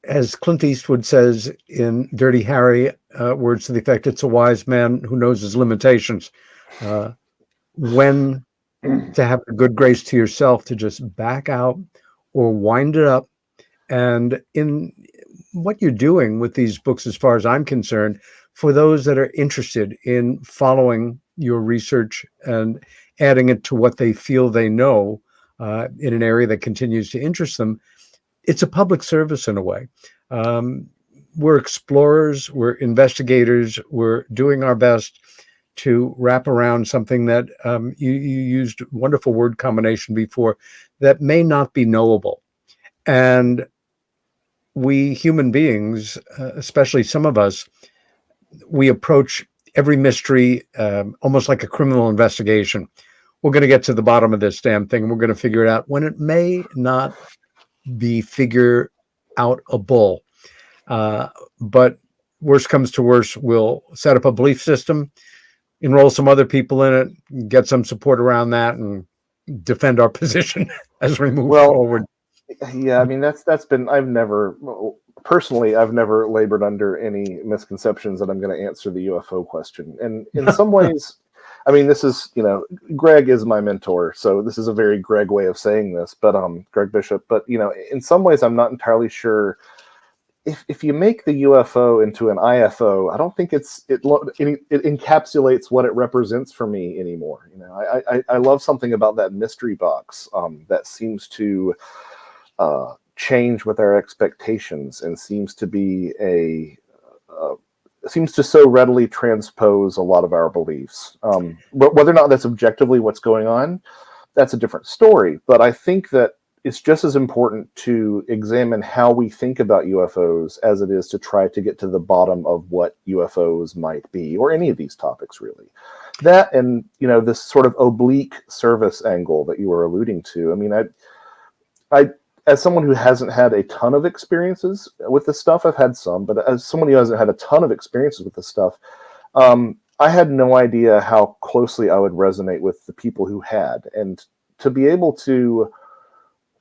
Speaker 2: as Clint Eastwood says in Dirty Harry, words to the effect, it's a wise man who knows his limitations. When to have the good grace to yourself to just back out or wind it up. And in what you're doing with these books, as far as I'm concerned, for those that are interested in following your research and adding it to what they feel they know in an area that continues to interest them, it's a public service in a way. We're explorers, we're investigators, we're doing our best to wrap around something that you used wonderful word combination before, that may not be knowable. And we human beings, especially some of us, we approach every mystery almost like a criminal investigation. We're going to get to the bottom of this damn thing. We're going to figure it out, when it may not be figure out a bull. But worst comes to worst, we'll set up a belief system, enroll some other people in it, get some support around that, and defend our position as we move forward.
Speaker 3: Yeah, I mean, that's been, I've never labored under any misconceptions that I'm going to answer the UFO question. And in some ways, I mean, this is, Greg is my mentor, so this is a very Greg way of saying this, but Greg Bishop, but in some ways I'm not entirely sure if you make the UFO into an IFO, I don't think it encapsulates what it represents for me anymore. I love something about that mystery box that seems to change with our expectations and seems to be seems to so readily transpose a lot of our beliefs. But whether or not that's objectively what's going on, that's a different story. But I think that it's just as important to examine how we think about UFOs as it is to try to get to the bottom of what UFOs might be, or any of these topics, really. That and, this sort of oblique service angle that you were alluding to. I mean, I as someone who hasn't had a ton of experiences with this stuff, I've had some, but as someone who hasn't had a ton of experiences with this stuff, I had no idea how closely I would resonate with the people who had. And to be able to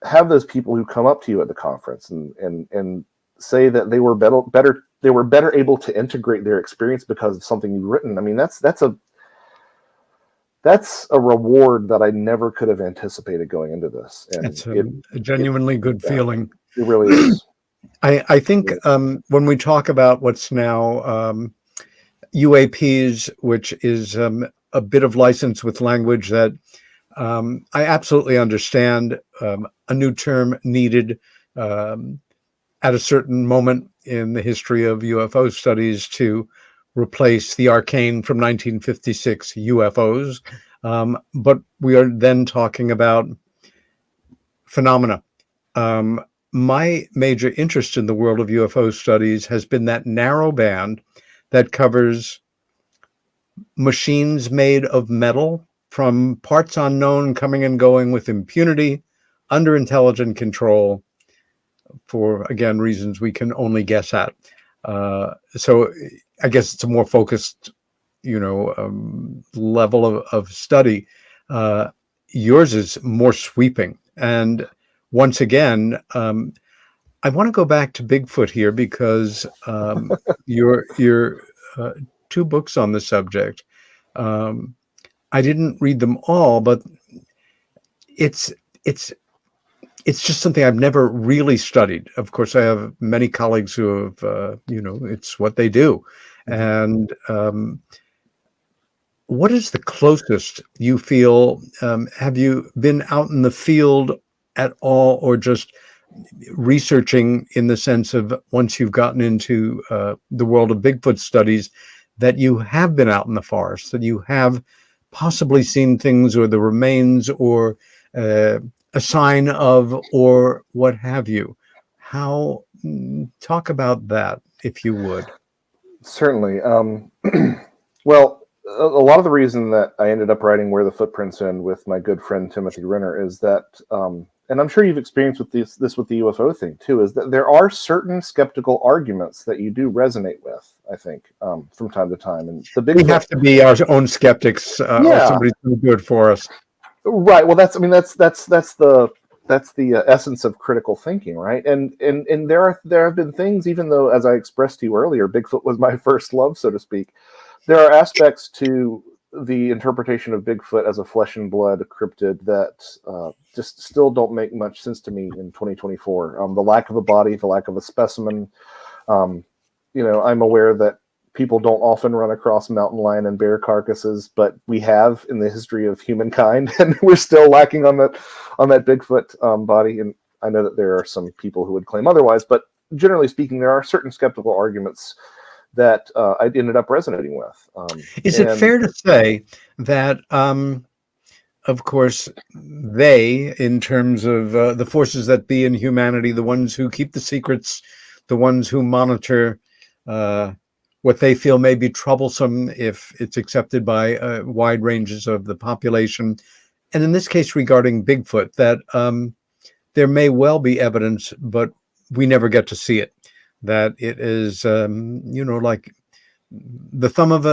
Speaker 3: have those people who come up to you at the conference and say that they were better able to integrate their experience because of something you've written. I mean, that's a reward that I never could have anticipated going into this. And
Speaker 2: it's a genuinely good feeling.
Speaker 3: It really is.
Speaker 2: I think when we talk about what's now UAPs, which is a bit of license with language that I absolutely understand, a new term needed at a certain moment in the history of UFO studies to replace the arcane from 1956 UFOs. But we are then talking about phenomena. My major interest in the world of UFO studies has been that narrow band that covers machines made of metal from parts unknown coming and going with impunity under intelligent control for, again, reasons we can only guess at. So I guess it's a more focused, level of study. Yours is more sweeping. And once again, I want to go back to Bigfoot here because your two books on the subject. Um, I didn't read them all, but it's it's it's just something I've never really studied. Of course, I have many colleagues who have, it's what they do.
Speaker 3: Mhm.
Speaker 2: And what is the closest you feel? Have you been out in the field at all, or just researching in the sense of once you've gotten into the world of Bigfoot studies, that you have been out in the forest, that you have possibly seen things or the remains or a sign of or what have you? How, talk about that, if you would.
Speaker 3: Certainly. Well, a lot of the reason that I ended up writing Where the Footprints End with my good friend Timothy Renner is that, and I'm sure you've experienced with this with the UFO thing too, is that there are certain skeptical arguments that you do resonate with, I think, from time to time. And the
Speaker 2: We
Speaker 3: Bigfoot,
Speaker 2: have to be our own skeptics, or
Speaker 3: yeah,
Speaker 2: somebody's going to do it for us.
Speaker 3: right. Well, I mean, that's the essence of critical thinking, right? And there have been things, even though, as I expressed to you earlier, Bigfoot was my first love, so to speak. There are aspects to the interpretation of Bigfoot as a flesh and blood cryptid that just still don't make much sense to me in 2024. The lack of a body, the lack of a specimen. Um, I'm aware that people don't often run across mountain lion and bear carcasses, but we have in the history of humankind, and we're still lacking on that Bigfoot body. And I know that there are some people who would claim otherwise, but generally speaking, there are certain skeptical arguments that I ended up resonating with.
Speaker 2: Is it
Speaker 3: And
Speaker 2: fair to say that, of course, they, in terms of the forces that be in humanity, the ones who keep the secrets, the ones who monitor uh, what they feel may be troublesome if it's accepted by wide ranges of the population, and in this case regarding Bigfoot, that there may well be evidence, but we never get to see it, that it is, like the thumb of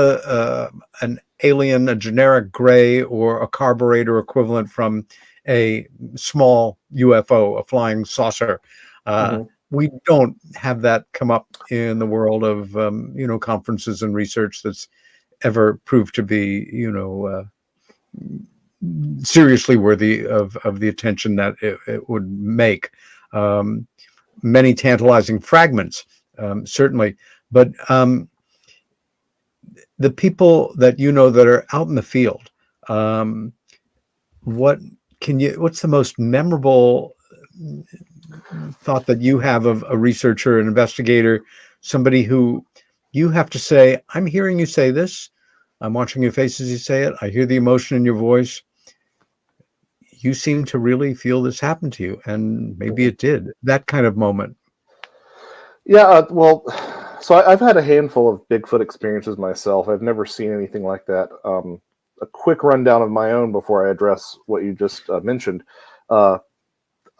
Speaker 2: an alien, a generic gray, or a carburetor equivalent from a small UFO, a flying saucer.
Speaker 3: mhm.
Speaker 2: We don't have that come up in the world of conferences and research that's ever proved to be seriously worthy of the attention that it would make. Um, Many tantalizing fragments, certainly, but the people that that are out in the field, um, what what's the most memorable thought that you have of a researcher, an investigator, somebody who you have to say, I'm hearing you say this, I'm watching your face as you say it, I hear the emotion in your voice, you seem to really feel this happened to you, and maybe
Speaker 3: Mhm.
Speaker 2: it did, that kind of moment.
Speaker 3: Yeah, well, so I've had a handful of Bigfoot experiences myself. I've never seen anything like that. A quick rundown of my own before I address what you just mentioned. Uh,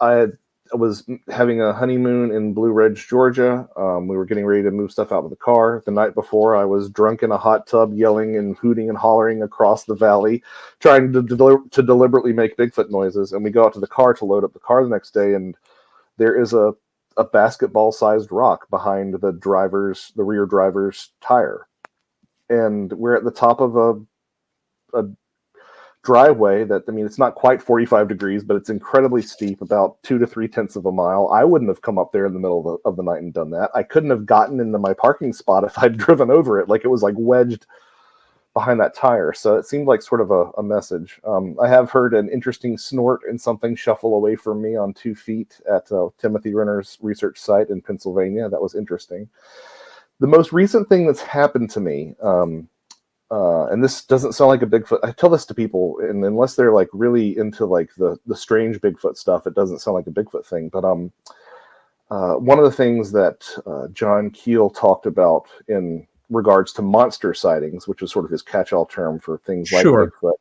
Speaker 3: I was having a honeymoon in Blue Ridge, Georgia. We were getting ready to move stuff out of the car. The night before, I was drunk in a hot tub, yelling and hooting and hollering across the valley, trying to deliberately make Bigfoot noises. And we go out to the car to load up the car the next day, and there is a basketball-sized rock behind the rear driver's tire. And we're at the top of a driveway that, I mean, it's not quite 45 degrees, but it's incredibly steep, about 2 to 3 tenths of a mile. I wouldn't have come up there in the middle of the night and done that. I couldn't have gotten into my parking spot if I'd driven over it. Like, it was like wedged behind that tire. So it seemed like sort of a message. I have heard an interesting snort and something shuffle away from me on 2 feet at Timothy Renner's research site in Pennsylvania. That was interesting. The most recent thing that's happened to me, and this doesn't sound like a Bigfoot. I tell this to people, and unless they're like really into like the strange Bigfoot stuff, it doesn't sound like a Bigfoot thing. But one of the things that John Keel talked about in regards to monster sightings, which was sort of his catch-all term for things like
Speaker 2: Sure.
Speaker 3: Bigfoot,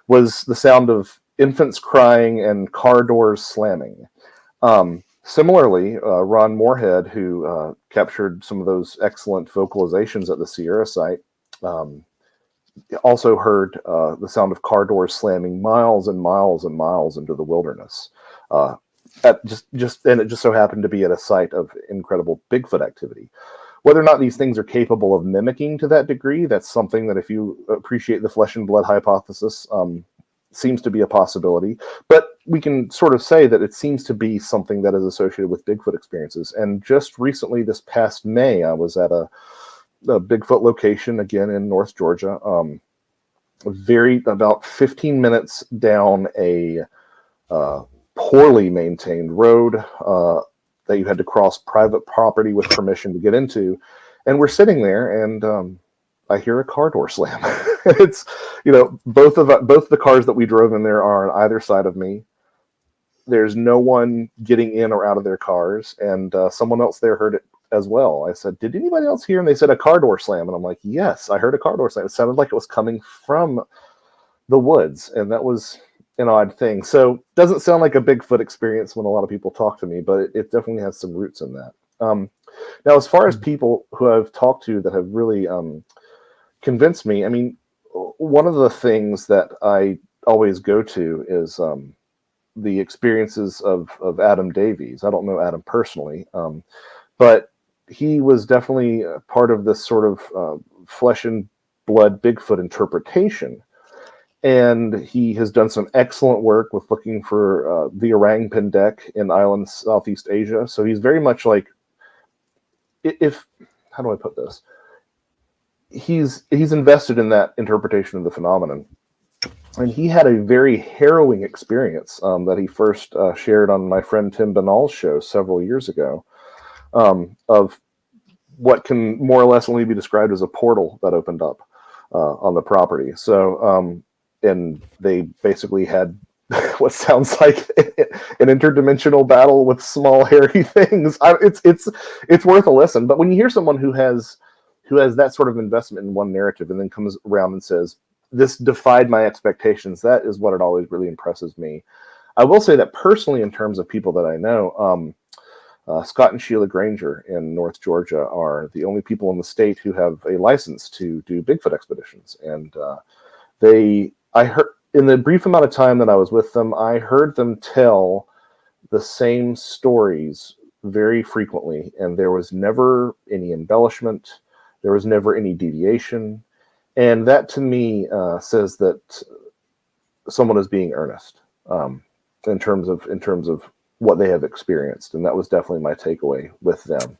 Speaker 3: was the sound of infants crying and car doors slamming. Similarly, Ron Moorhead, who captured some of those excellent vocalizations at the Sierra site, also heard the sound of car doors slamming miles and miles and miles into the wilderness. at and it just so happened to be at a site of incredible Bigfoot activity. Whether or not these things are capable of mimicking to that degree, that's something that, if you appreciate the flesh and blood hypothesis, seems to be a possibility. But we can sort of say that it seems to be something that is associated with Bigfoot experiences. And just recently, this past May, I was at a Bigfoot location again in North Georgia, about 15 minutes down a poorly maintained road that you had to cross private property with permission to get into. And we're sitting there, and I hear a car door slam. It's, both the cars that we drove in there are on either side of me. There's no one getting in or out of their cars, and someone else there heard it as well. I said, "Did anybody else hear?" And they said, "A car door slam." And I'm like, "Yes, I heard a car door slam." It sounded like it was coming from the woods, and that was an odd thing. So doesn't sound like a Bigfoot experience when a lot of people talk to me, but it definitely has some roots in that. Now, as far as people who I've talked to that have really convinced me, I mean, one of the things that I always go to is the experiences of Adam Davies. I don't know Adam personally, but he was definitely part of this sort of flesh and blood Bigfoot interpretation. And he has done some excellent work with looking for the orang pendek in islands Southeast Asia. So he's very much like, how do I put this? He's invested in that interpretation of the phenomenon. And he had a very harrowing experience that he first shared on my friend Tim Banal's show several years ago, of what can more or less only be described as a portal that opened up on the property. So, and they basically had what sounds like an interdimensional battle with small hairy things. It's worth a listen. But when you hear someone who has that sort of investment in one narrative and then comes around and says, "This defied my expectations," that is what it always really impresses me. I will say that personally, in terms of people that I know, Scott and Sheila Granger in North Georgia are the only people in the state who have a license to do Bigfoot expeditions. And I heard, in the brief amount of time that I was with them, I heard them tell the same stories very frequently, and there was never any embellishment. There was never any deviation. And that to me says that someone is being earnest in terms of what they have experienced. And that was definitely my takeaway with them.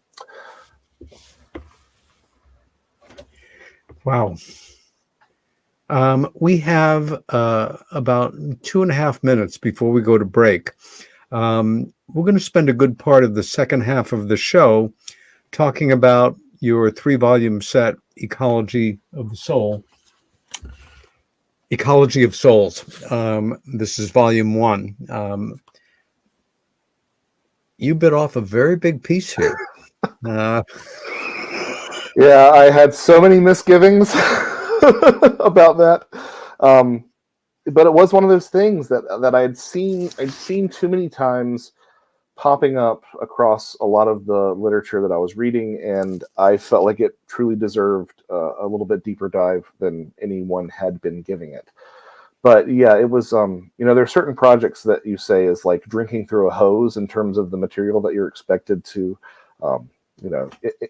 Speaker 2: Wow. We have about 2.5 minutes before we go to break. We're going to spend a good part of the second half of the show talking about your 3-volume set, Ecology of the Soul. Ecology of Souls. This is volume 1. You bit off a very big piece here.
Speaker 3: Yeah, I had so many misgivings about that. But it was one of those things that I'd seen too many times popping up across a lot of the literature that I was reading, and I felt like it truly deserved a little bit deeper dive than anyone had been giving it. But yeah, it was, there are certain projects that you say is like drinking through a hose in terms of the material that you're expected to,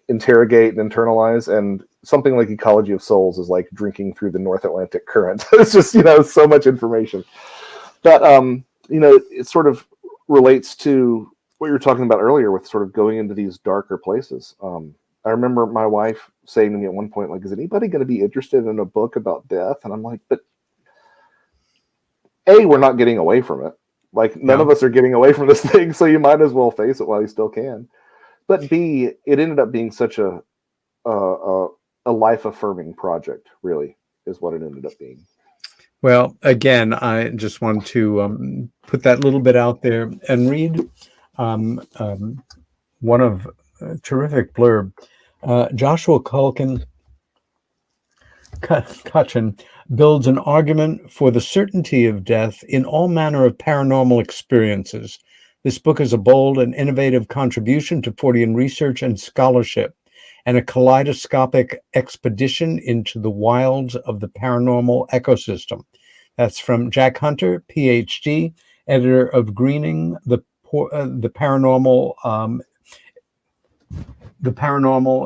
Speaker 3: interrogate and internalize. And something like Ecology of Souls is like drinking through the North Atlantic current. It's just, so much information. But, it sort of relates to what you were talking about earlier with sort of going into these darker places. I remember my wife saying to me at one point, like, "Is anybody going to be interested in a book about death?" And I'm like, but A, we're not getting away from it. Like, none of us are getting away from this thing, so you might as well face it while you still can. But B, it ended up being such a life-affirming project, really, is what it ended up being.
Speaker 2: Well, again, I just want to put that little bit out there and read one of a terrific blurb. Joshua Cutchin builds an argument for the certainty of death in all manner of paranormal experiences. This book is a bold and innovative contribution to Fortean research and scholarship, and a kaleidoscopic expedition into the wilds of the paranormal ecosystem. That's from Jack Hunter, PhD, editor of Greening the the paranormal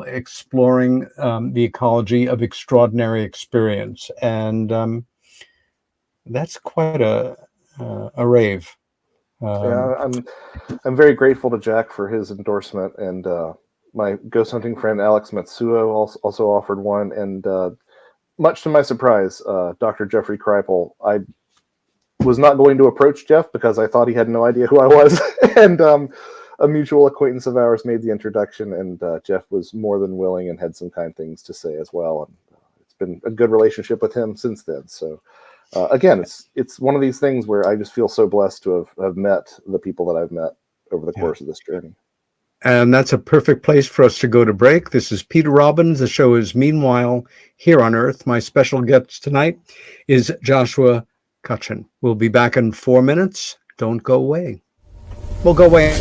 Speaker 2: exploring the ecology of extraordinary experience, and that's quite a rave.
Speaker 3: Yeah, I'm very grateful to Jack for his endorsement, and my ghost hunting friend Alex Matsuo also offered one, and much to my surprise, Dr. Jeffrey Kreipel, I was not going to approach Jeff because I thought he had no idea who I was, and a mutual acquaintance of ours made the introduction, and Jeff was more than willing and had some kind things to say as well, and it's been a good relationship with him since then. So again, it's one of these things where I just feel so blessed to have met the people that I've met over the course of this journey.
Speaker 2: And that's a perfect place for us to go to break. This is Peter Robbins. The show is Meanwhile Here on Earth. My special guest tonight is Joshua Cutchin. We'll be back in 4 minutes. Don't go away. We'll go away.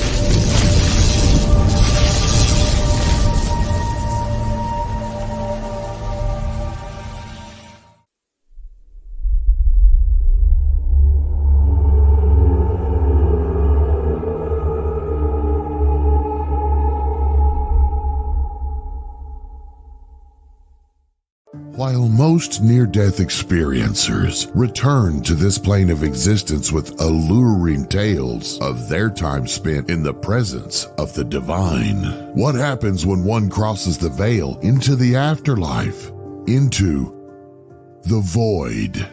Speaker 1: While most near-death experiencers return to this plane of existence with alluring tales of their time spent in the presence of the divine, what happens when one crosses the veil into the afterlife, into the void?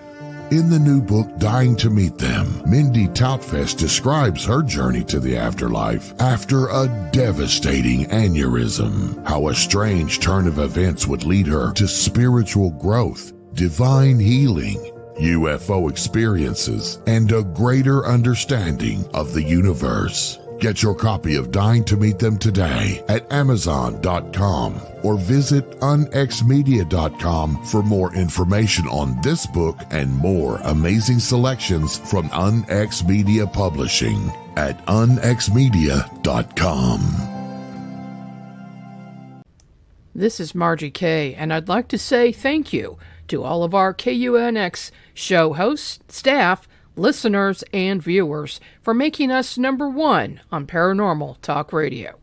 Speaker 1: In the new book, Dying to Meet Them, Mindy Toutfest describes her journey to the afterlife after a devastating aneurysm, how a strange turn of events would lead her to spiritual growth, divine healing, UFO experiences, and a greater understanding of the universe. Get your copy of Dying to Meet Them today at Amazon.com or visit unxmedia.com for more information on this book and more amazing selections from UnX Media Publishing at unxmedia.com.
Speaker 4: This is Margie Kay, and I'd like to say thank you to all of our KUNX show hosts, staff, listeners, and viewers for making us number one on Paranormal Talk Radio.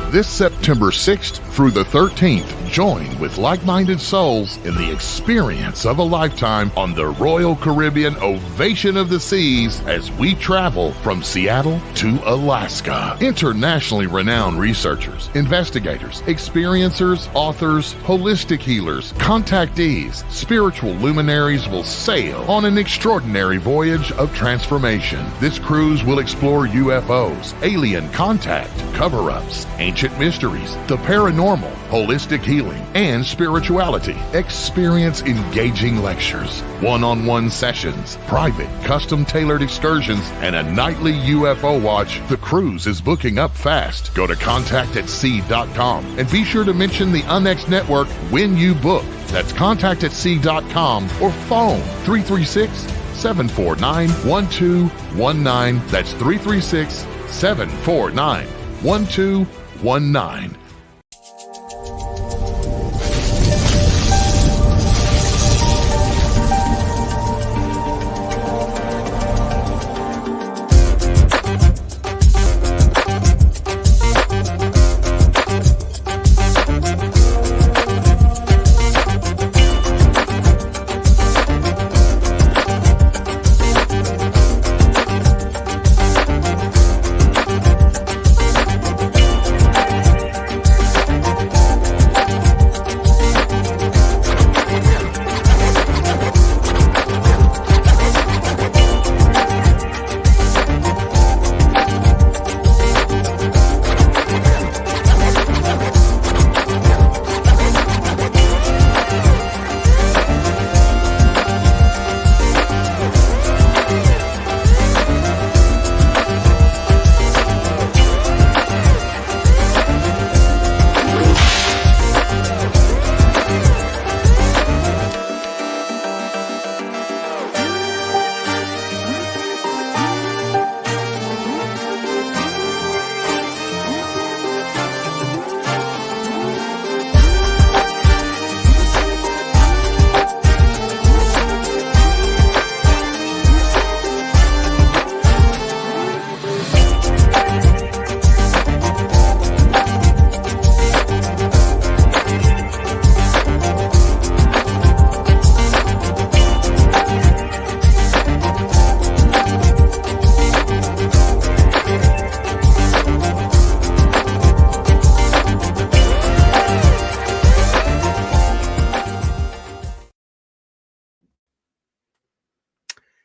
Speaker 1: This September 6th through the 13th, join with like-minded souls in the experience of a lifetime on the Royal Caribbean Ovation of the Seas as we travel from Seattle to Alaska. Internationally renowned researchers, investigators, experiencers, authors, holistic healers, contactees, spiritual luminaries will sail on an extraordinary voyage of transformation. This cruise will explore UFOs, alien contact, cover-ups, ancient mysteries, the paranormal, holistic healing, and spirituality. Experience engaging lectures, one-on-one sessions, private, custom-tailored excursions, and a nightly UFO watch. The cruise is booking up fast. Go to contactatsea.com and be sure to mention the UnX Network when you book. That's contactatsea.com or phone 336-749-1219. That's 336-749-1219.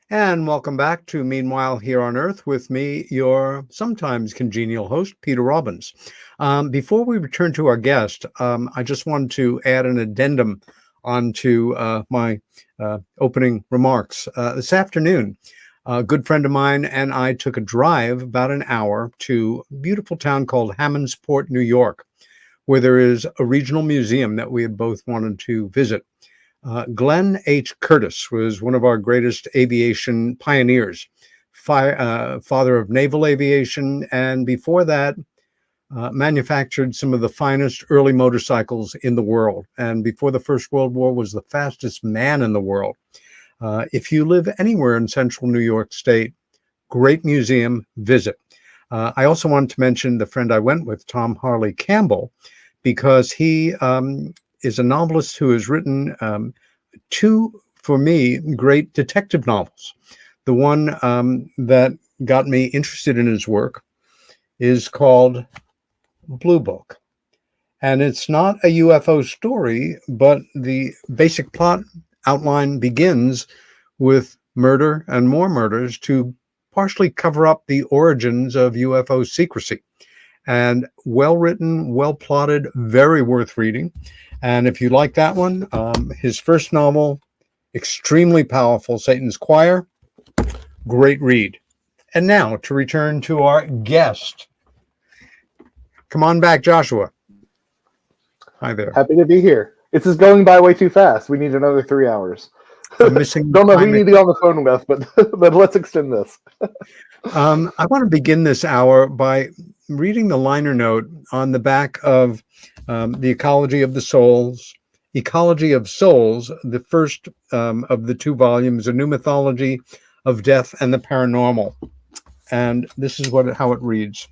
Speaker 2: And welcome back to Meanwhile Here on Earth with me, your sometimes congenial host, Peter Robbins. Before we return to our guest, I just wanted to add an addendum onto my opening remarks. This afternoon, a good friend of mine and I took a drive about an hour to a beautiful town called Hammondsport, New York, where there is a regional museum that we had both wanted to visit. Glenn H. Curtis was one of our greatest aviation pioneers, father of naval aviation, and before that, manufactured some of the finest early motorcycles in the world. And before the First World War, was the fastest man in the world. If you live anywhere in central New York State, great museum, visit. I also wanted to mention the friend I went with, Tom Harley Campbell, because he is a novelist who has written two, for me, great detective novels. The one that got me interested in his work is called Blue Book. And it's not a UFO story, but the basic plot outline begins with murder and more murders to partially cover up the origins of UFO secrecy. And well written, well plotted, very worth reading. And if you like that one, his first novel, extremely powerful, Satan's Choir, great read. And now to return to our guest. Come on back, Joshua. Hi there.
Speaker 3: Happy to be here. This is going by way too fast. We need another 3 hours.
Speaker 2: I'm missing
Speaker 3: Don't know who you need to be on the phone with, but let's extend this.
Speaker 2: I want to begin this hour by reading the liner note on the back of the Ecology of Souls, the first of the 2 volumes, A New Mythology of Death and the Paranormal. And this is how it reads.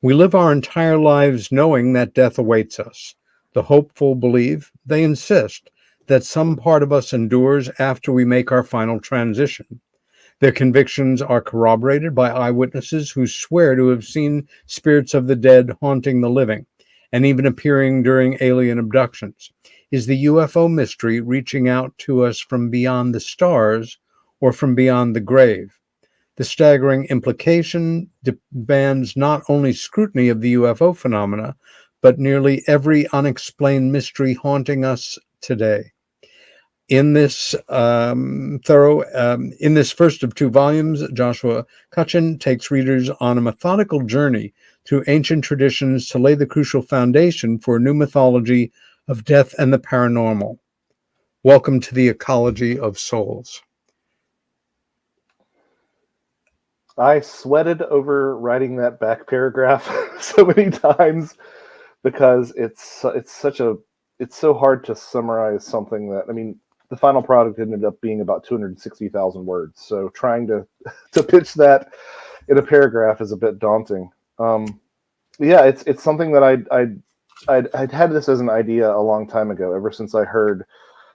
Speaker 2: We live our entire lives knowing that death awaits us. The hopeful believe, they insist, that some part of us endures after we make our final transition. Their convictions are corroborated by eyewitnesses who swear to have seen spirits of the dead haunting the living, and even appearing during alien abductions. Is the UFO mystery reaching out to us from beyond the stars or from beyond the grave? The staggering implication demands not only scrutiny of the UFO phenomena, but nearly every unexplained mystery haunting us today. In this in this first of 2 volumes, Joshua Cutchin takes readers on a methodical journey through ancient traditions to lay the crucial foundation for a new mythology of death and the paranormal. Welcome to the Ecology of Souls.
Speaker 3: I sweated over writing that back paragraph so many times because it's so hard to summarize something that, I mean, the final product ended up being about 260,000 words. So trying to pitch that in a paragraph is a bit daunting. Yeah, it's something that I'd had this as an idea a long time ago, ever since I heard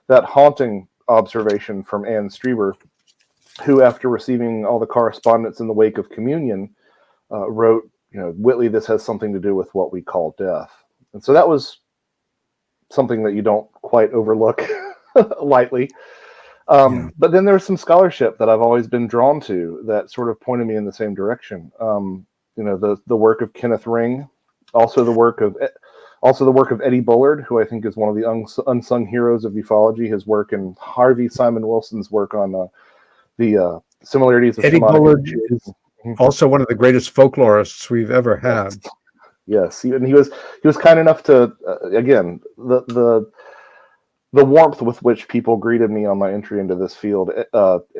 Speaker 3: that haunting observation from Anne Strieber, who, after receiving all the correspondence in the wake of communion, wrote, Whitley, this has something to do with what we call death. And so that was something that you don't quite overlook lightly. But then there's some scholarship that I've always been drawn to that sort of pointed me in the same direction. The work of Kenneth Ring, also the work of Eddie Bullard, who I think is one of the unsung heroes of ufology. His work, and Harvey Simon Wilson's work on the similarities of
Speaker 2: Eddie
Speaker 3: shamanic
Speaker 2: Bullard is also one of the greatest folklorists we've ever had.
Speaker 3: Yes, and he was kind enough to again, the warmth with which people greeted me on my entry into this field.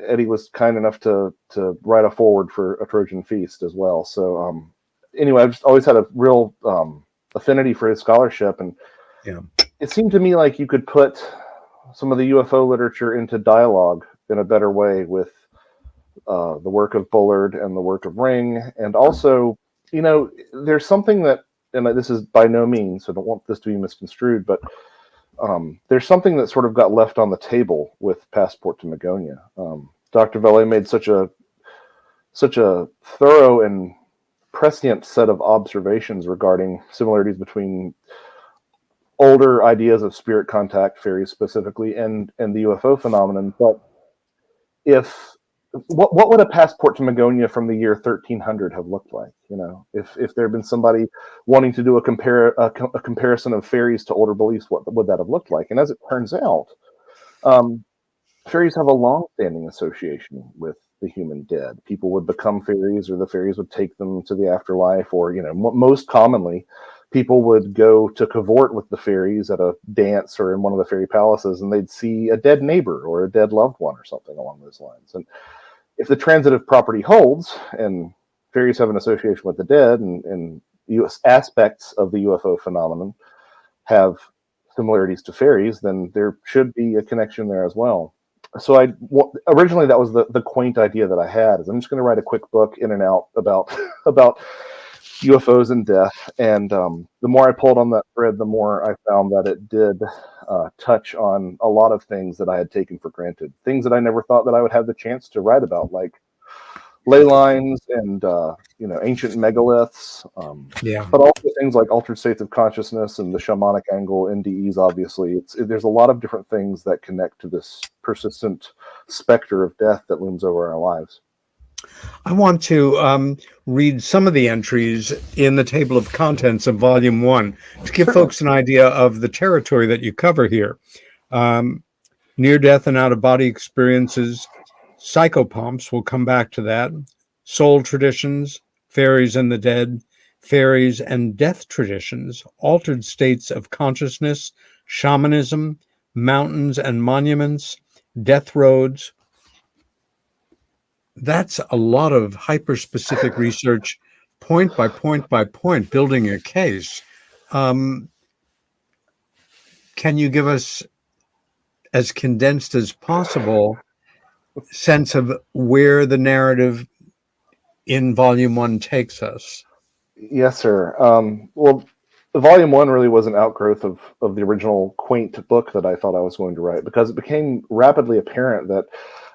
Speaker 3: Eddie was kind enough to write a foreword for A Trojan Feast as well. So anyway, I've just always had a real affinity for his scholarship, and it seemed to me like you could put some of the UFO literature into dialogue in a better way with the work of Bullard and the work of Ring. And also, there's something that, and this is by no means, so I don't want this to be misconstrued, but there's something that sort of got left on the table with Passport to Magonia. Dr. Vallée made such a thorough and prescient set of observations regarding similarities between older ideas of spirit contact, fairies specifically, and the UFO phenomenon. But if what would a passport to Magonia from the year 1300 have looked like? You know, if there had been somebody wanting to do a comparison of fairies to older beliefs, what would that have looked like? And as it turns out, fairies have a long-standing association with the human dead. People would become fairies, or the fairies would take them to the afterlife, or, you know, most commonly, people would go to cavort with the fairies at a dance or in one of the fairy palaces, and they'd see a dead neighbor or a dead loved one or something along those lines. And if the transitive property holds, and fairies have an association with the dead, and aspects of the UFO phenomenon have similarities to fairies, then there should be a connection there as well. So originally that was the quaint idea that I had, is I'm just going to write a quick book in and out about about UFOs and death. And the more I pulled on that thread, the more I found that it did touch on a lot of things that I had taken for granted, things that I never thought that I would have the chance to write about, like ley lines and ancient megaliths, but also things like altered states of consciousness and the shamanic angle, NDEs. Obviously, there's a lot of different things that connect to this persistent specter of death that looms over our lives.
Speaker 2: I want to read some of the entries in the table of contents of Volume 1 to give folks an idea of the territory that you cover here. Near-death and out-of-body experiences, psychopomps, we'll come back to that, soul traditions, fairies and the dead, fairies and death traditions, altered states of consciousness, shamanism, mountains and monuments, death roads. That's a lot of hyper-specific research, point by point by point, building a case. Can you give us, as condensed as possible, sense of where the narrative in Volume 1 takes us?
Speaker 3: Yes, sir. Well, Volume 1 really was an outgrowth of the original quaint book that I thought I was going to write, because it became rapidly apparent that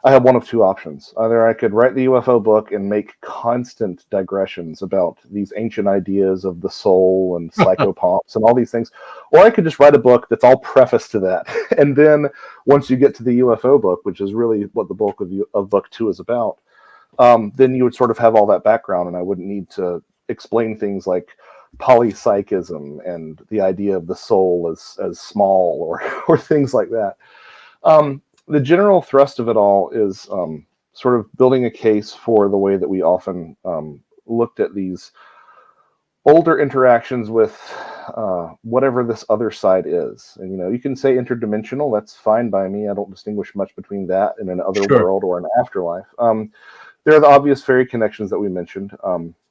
Speaker 3: I had one of two options. Either I could write the UFO book and make constant digressions about these ancient ideas of the soul and psychopomps and all these things, or I could just write a book that's all preface to that. And then once you get to the UFO book, which is really what the bulk of book 2 is about, then you would sort of have all that background, and I wouldn't need to explain things like polypsychism and the idea of the soul as small, or things like that. The general thrust of it all is sort of building a case for the way that we often looked at these older interactions with whatever this other side is. And, you can say interdimensional, that's fine by me. I don't distinguish much between that and an other world or an afterlife. There are the obvious fairy connections that we mentioned.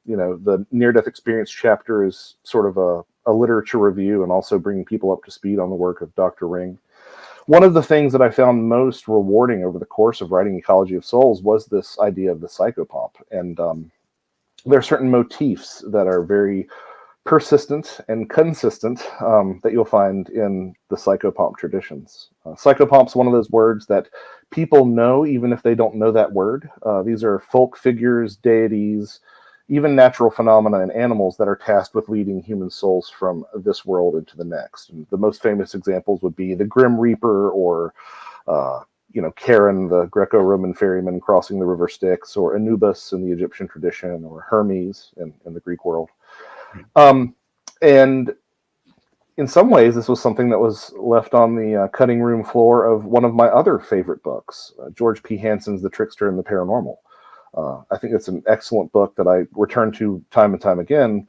Speaker 3: The near-death experience chapter is sort of a literature review, and also bringing people up to speed on the work of Dr. Ring. One of the things that I found most rewarding over the course of writing Ecology of Souls was this idea of the psychopomp. And there are certain motifs that are very persistent and consistent that you'll find in the psychopomp traditions. Psychopomp's one of those words that people know even if they don't know that word. These are folk figures, deities, even natural phenomena and animals that are tasked with leading human souls from this world into the next. And the most famous examples would be the Grim Reaper, or Charon, the Greco-Roman ferryman crossing the river Styx, or Anubis in the Egyptian tradition, or Hermes in the Greek world. And in some ways, this was something that was left on the cutting room floor of one of my other favorite books, George P. Hansen's The Trickster and the Paranormal. I think it's an excellent book that I return to time and time again,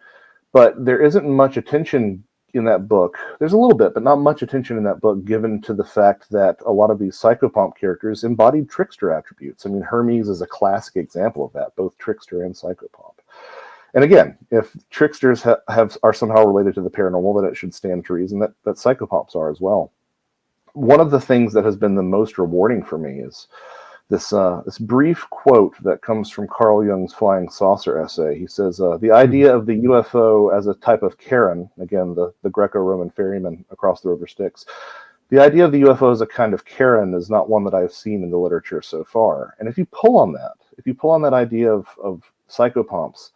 Speaker 3: but there isn't much attention in that book. There's a little bit, but not much attention in that book given to the fact that a lot of these psychopomp characters embodied trickster attributes. I mean, Hermes is a classic example of that, both trickster and psychopomp. And again, if tricksters are somehow related to the paranormal, then it should stand to reason that psychopomps are as well. One of the things that has been the most rewarding for me is this brief quote that comes from Carl Jung's Flying Saucer essay. He says, the idea of the UFO as a type of Charon, again, the Greco-Roman ferryman across the river Styx, the idea of the UFO as a kind of Charon is not one that I've seen in the literature so far. And if you pull on that idea of psychopomps,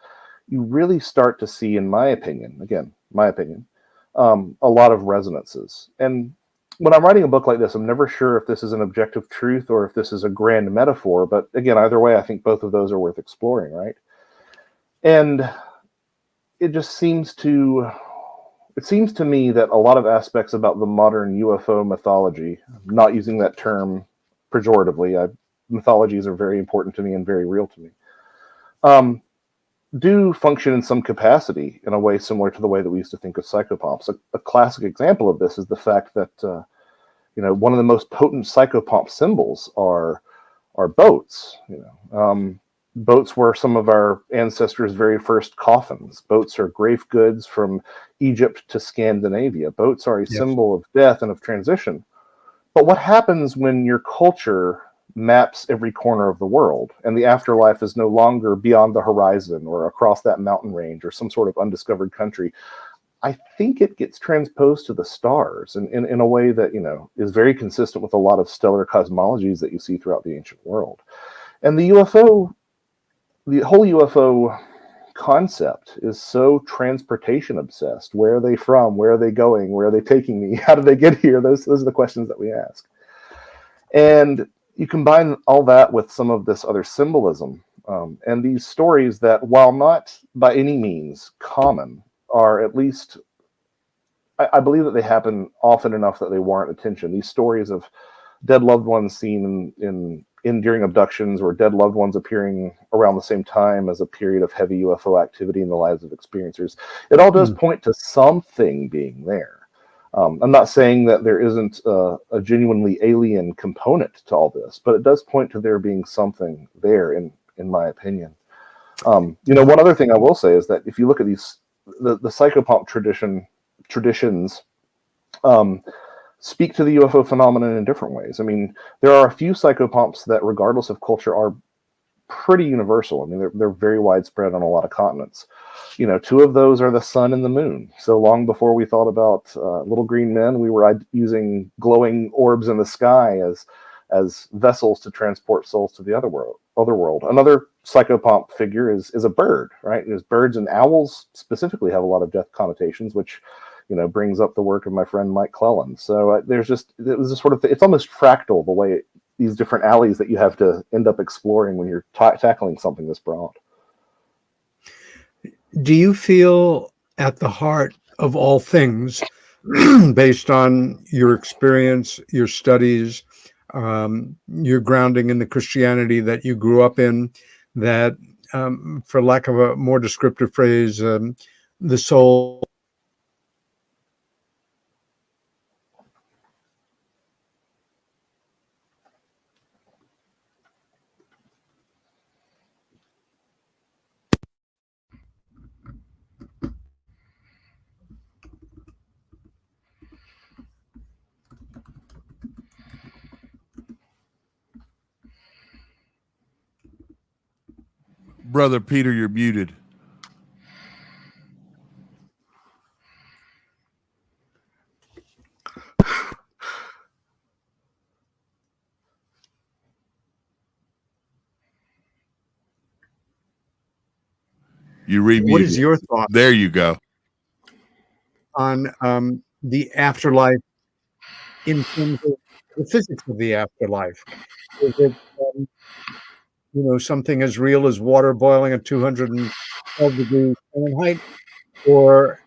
Speaker 3: you really start to see, in my opinion, a lot of resonances. And when I'm writing a book like this, I'm never sure if this is an objective truth or if this is a grand metaphor. But again, either way, I think both of those are worth exploring, right? And it just seems to me that a lot of aspects about the modern UFO mythology, not using that term pejoratively, mythologies are very important to me and very real to me, do function in some capacity in a way similar to the way that we used to think of psychopomps. A classic example of this is the fact that one of the most potent psychopomp symbols are boats. Boats were some of our ancestors' very first coffins. Boats are grave goods from Egypt to Scandinavia. Boats are a symbol of death and of transition. But what happens when your culture maps every corner of the world and the afterlife is no longer beyond the horizon or across that mountain range or some sort of undiscovered country? I think it gets transposed to the stars in a way that, is very consistent with a lot of stellar cosmologies that you see throughout the ancient world. And the whole UFO concept is so transportation obsessed. Where are they from? Where are they going? Where are they taking me? How did they get here? Those are the questions that we ask. And you combine all that with some of this other symbolism, and these stories that, while not by any means common, are at least, I believe that they happen often enough that they warrant attention. These stories of dead loved ones seen during abductions, or dead loved ones appearing around the same time as a period of heavy UFO activity in the lives of experiencers, it all does point to something being there. I'm not saying that there isn't a genuinely alien component to all this, but it does point to there being something there, in my opinion. One other thing I will say is that if you look at the psychopomp traditions, speak to the UFO phenomenon in different ways. I mean, there are a few psychopomps that, regardless of culture, are pretty universal. I mean, they're very widespread on a lot of continents. Two of those are the sun and the moon. So long before we thought about little green men, we were using glowing orbs in the sky as vessels to transport souls to the other world. Another psychopomp figure is a bird, right? Because birds and owls specifically have a lot of death connotations, which brings up the work of my friend Mike Clellan. So it was a sort of it's almost fractal, the way these different alleys that you have to end up exploring when you're tackling something this broad.
Speaker 2: Do you feel at the heart of all things, based on your experience, your studies, your grounding in the Christianity that you grew up in, that, for lack of a more descriptive phrase, the soul
Speaker 5: Brother Peter, you're muted. You remuted.
Speaker 2: What is your thought?
Speaker 5: There you go.
Speaker 2: On the afterlife in terms of the physics of the afterlife? Is it something as real as water boiling at 212 degrees Fahrenheit, or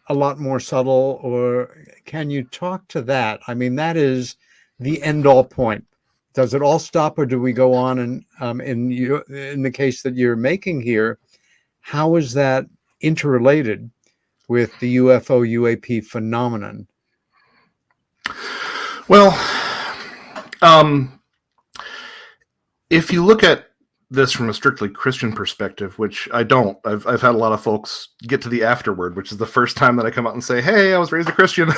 Speaker 2: a lot more subtle? Or can you talk to that? I mean, that is the end-all point. Does it all stop, or do we go on? And in the case that you're making here, how is that interrelated with the UFO UAP phenomenon?
Speaker 3: Well, if you look at this from a strictly Christian perspective, which I don't, I've had a lot of folks get to the afterward, which is the first time that I come out and say, "Hey, I was raised a Christian."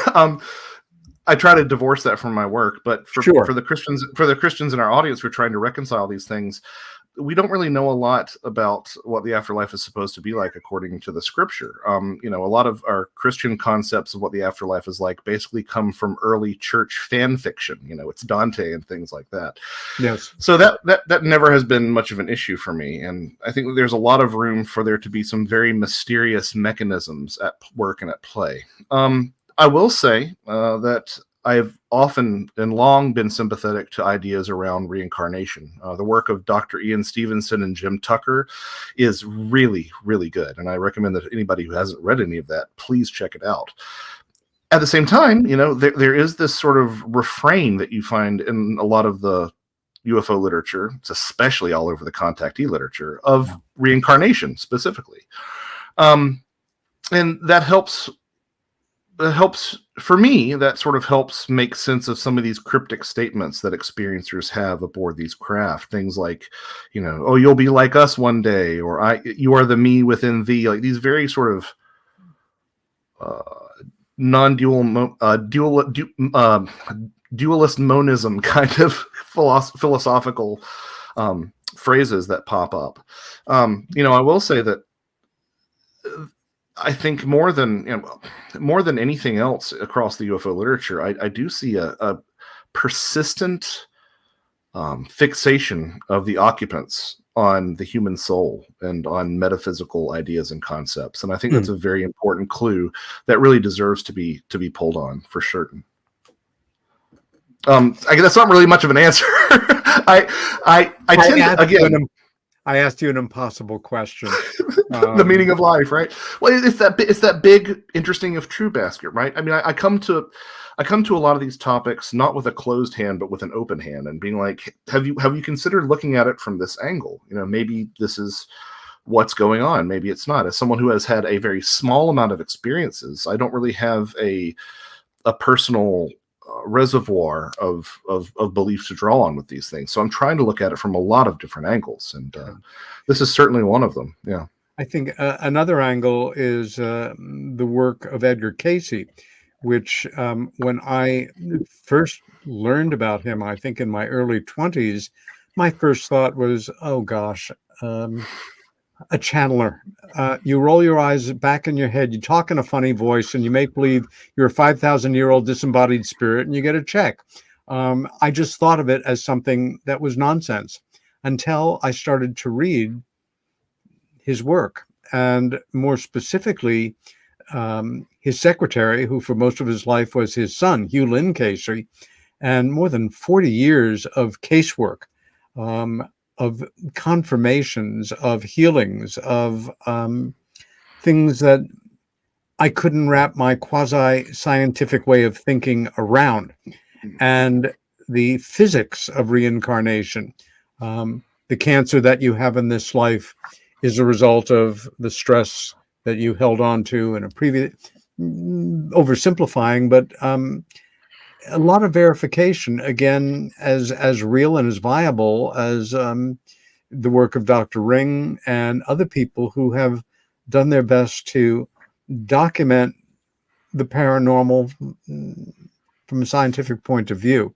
Speaker 3: I try to divorce that from my work, but for the Christians in our audience who are trying to reconcile these things, we don't really know a lot about what the afterlife is supposed to be like according to the scripture. A lot of our Christian concepts of what the afterlife is like basically come from early church fan fiction. It's Dante and things like that.
Speaker 2: Yes.
Speaker 3: So that never has been much of an issue for me. And I think there's a lot of room for there to be some very mysterious mechanisms at work and at play. I will say that I've often and long been sympathetic to ideas around reincarnation. The work of Dr. Ian Stevenson and Jim Tucker is really, really good. And I recommend that anybody who hasn't read any of that, please check it out. At the same time, there is this sort of refrain that you find in a lot of the UFO literature, it's especially all over the contactee literature, of reincarnation specifically. And that helps for me, that sort of helps make sense of some of these cryptic statements that experiencers have aboard these craft. Things like, oh, you'll be like us one day, or you are the me within thee. Like these very sort of non-dual, dualist monism kind of philosophical phrases that pop up. I will say that I think more than anything else across the UFO literature, I do see a persistent fixation of the occupants on the human soul and on metaphysical ideas and concepts, and I think that's a very important clue that really deserves to be pulled on for certain. I guess that's not really much of an answer. I
Speaker 2: asked you an impossible question.
Speaker 3: The meaning of life, right? Well, it's that big, interesting if true basket, right? I mean, I come to a lot of these topics not with a closed hand, but with an open hand, and being like, have you considered looking at it from this angle? Maybe this is what's going on. Maybe it's not. As someone who has had a very small amount of experiences, I don't really have a personal reservoir of belief to draw on with these things. So I'm trying to look at it from a lot of different angles, and this is certainly one of them. Yeah.
Speaker 2: I think another angle is the work of Edgar Cayce, which when I first learned about him, I think in my early 20s, my first thought was, oh gosh, a channeler. You roll your eyes back in your head, you talk in a funny voice, and you make believe you're a 5,000-year-old disembodied spirit, and you get a check. I just thought of it as something that was nonsense until I started to read his work, and more specifically, his secretary, who for most of his life was his son, Hugh Lynn Cayce, and more than 40 years of casework, of confirmations, of healings, of things that I couldn't wrap my quasi-scientific way of thinking around. And the physics of reincarnation, the cancer that you have in this life is a result of the stress that you held on to in a previous, oversimplifying, but a lot of verification, again, as real and as viable as the work of Dr. Ring and other people who have done their best to document the paranormal from a scientific point of view.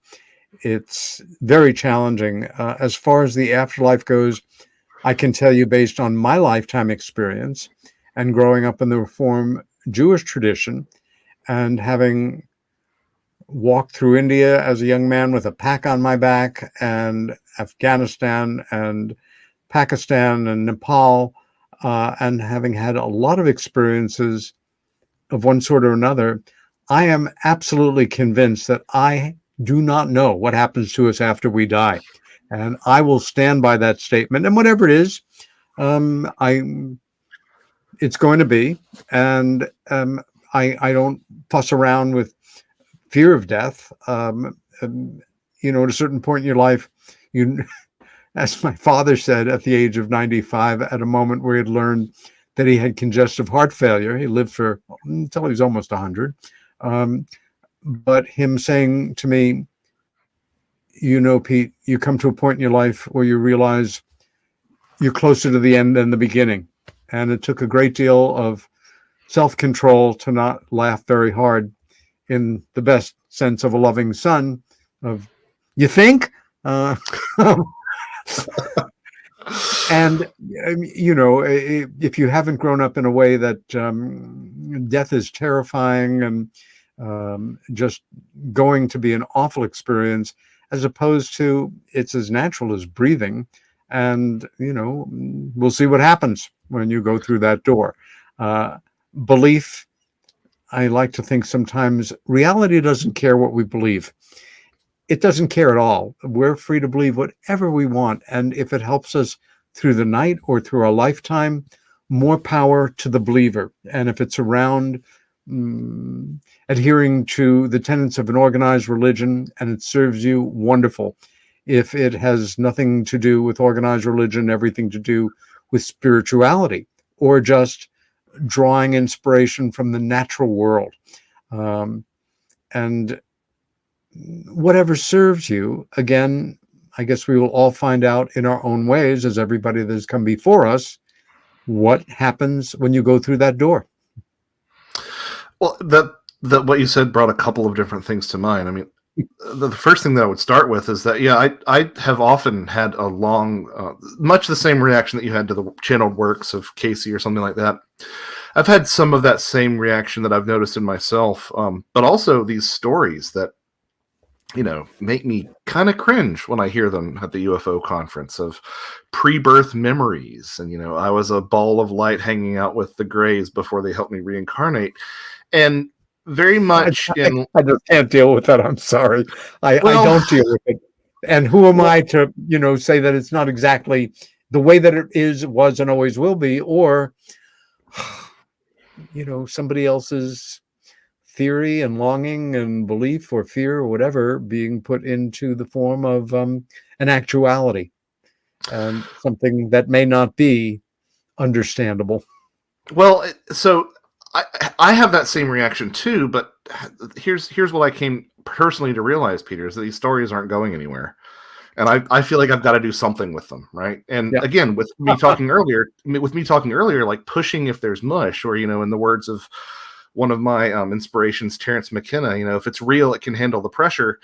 Speaker 2: It's very challenging. As far as the afterlife goes, I can tell you, based on my lifetime experience and growing up in the Reform Jewish tradition and having walked through India as a young man with a pack on my back, and Afghanistan and Pakistan and Nepal, and having had a lot of experiences of one sort or another, I am absolutely convinced that I do not know what happens to us after we die. And I will stand by that statement. And whatever it is, it's going to be. And I don't fuss around with fear of death. At a certain point in your life, as my father said at the age of 95, at a moment where he had learned that he had congestive heart failure, he lived for until he was almost 100. But him saying to me, Pete, you come to a point in your life where you realize you're closer to the end than the beginning. And it took a great deal of self-control to not laugh very hard, in the best sense of a loving son, of, you think? And, if you haven't grown up in a way that death is terrifying and just going to be an awful experience, as opposed to it's as natural as breathing, and, we'll see what happens when you go through that door. Belief, I like to think sometimes reality doesn't care what we believe. It doesn't care at all. We're free to believe whatever we want. And if it helps us through the night or through our lifetime, more power to the believer. And if it's around adhering to the tenets of an organized religion and it serves you, wonderful. If it has nothing to do with organized religion, everything to do with spirituality or just drawing inspiration from the natural world. And whatever serves you, again, I guess we will all find out in our own ways, as everybody that has come before us, what happens when you go through that door.
Speaker 6: Well, what you said brought a couple of different things to mind. I mean, the first thing that I would start with is that, I have often had a long, much the same reaction that you had to the channeled works of Casey or something like that. I've had some of that same reaction that I've noticed in myself, but also these stories that, make me kind of cringe when I hear them at the UFO conference of pre-birth memories. And, I was a ball of light hanging out with the Greys before they helped me reincarnate. And very much
Speaker 2: I just can't deal with that. I'm sorry. I don't deal with it. And who am I to, say that it's not exactly the way that it is, was, and always will be, or, somebody else's theory and longing and belief or fear or whatever being put into the form of an actuality and something that may not be understandable.
Speaker 6: Well, so I have that same reaction too, but here's what I came personally to realize, Peter, is that these stories aren't going anywhere. And I feel like I've got to do something with them, right? And again, with me talking earlier, like pushing if there's mush, or, in the words of one of my inspirations, Terrence McKenna, if it's real, it can handle the pressure.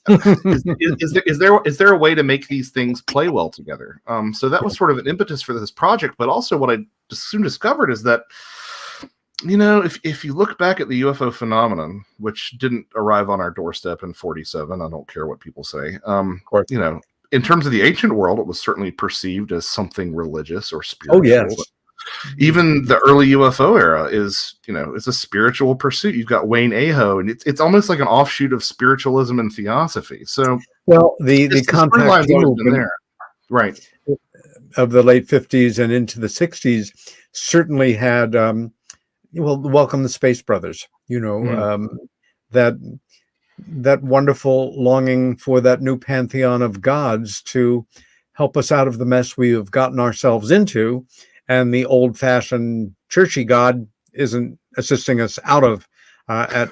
Speaker 6: Is there a way to make these things play well together? So that was sort of an impetus for this project, but also what I soon discovered is that, if you look back at the UFO phenomenon, which didn't arrive on our doorstep in 47, I don't care what people say. In terms of the ancient world, it was certainly perceived as something religious or spiritual. Oh, yes. Even the early UFO era is a spiritual pursuit. You've got Wayne Aho, and it's almost like an offshoot of spiritualism and theosophy. So,
Speaker 2: the contact movement
Speaker 6: there, right,
Speaker 2: of the late 50s and into the 60s certainly had, welcome the Space Brothers. That wonderful longing for that new pantheon of gods to help us out of the mess we have gotten ourselves into. And the old-fashioned churchy God isn't assisting us out of at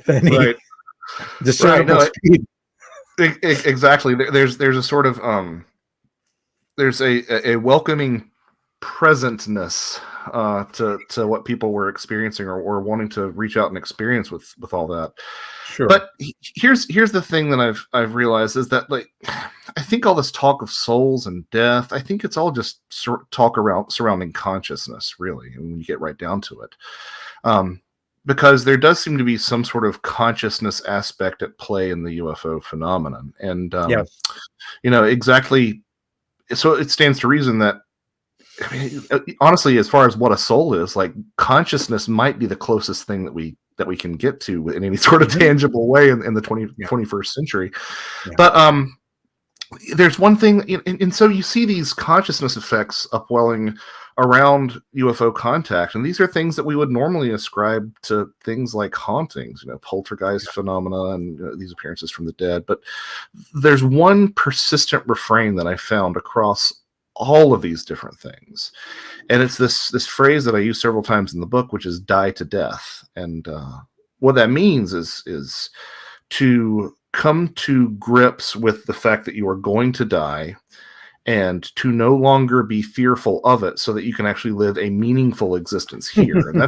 Speaker 2: any discernible speed.
Speaker 6: Exactly. There's a sort of there's a welcoming presentness to what people were experiencing or wanting to reach out and experience with all that.
Speaker 2: Sure.
Speaker 6: But here's the thing that I've realized is that, like, I think all this talk of souls and death, I think it's all just talk around surrounding consciousness, really, when you get right down to it. Because there does seem to be some sort of consciousness aspect at play in the UFO phenomenon. And, exactly. So it stands to reason that, honestly, as far as what a soul is, like, consciousness might be the closest thing that we can get to in any sort of tangible way in the 21st century. Yeah. But there's one thing, and so you see these consciousness effects upwelling around UFO contact, and these are things that we would normally ascribe to things like hauntings, poltergeist phenomena and these appearances from the dead. But there's one persistent refrain that I found across all of these different things, and it's this phrase that I use several times in the book, which is "die to death." And what that means is to come to grips with the fact that you are going to die, and to no longer be fearful of it, so that you can actually live a meaningful existence here. And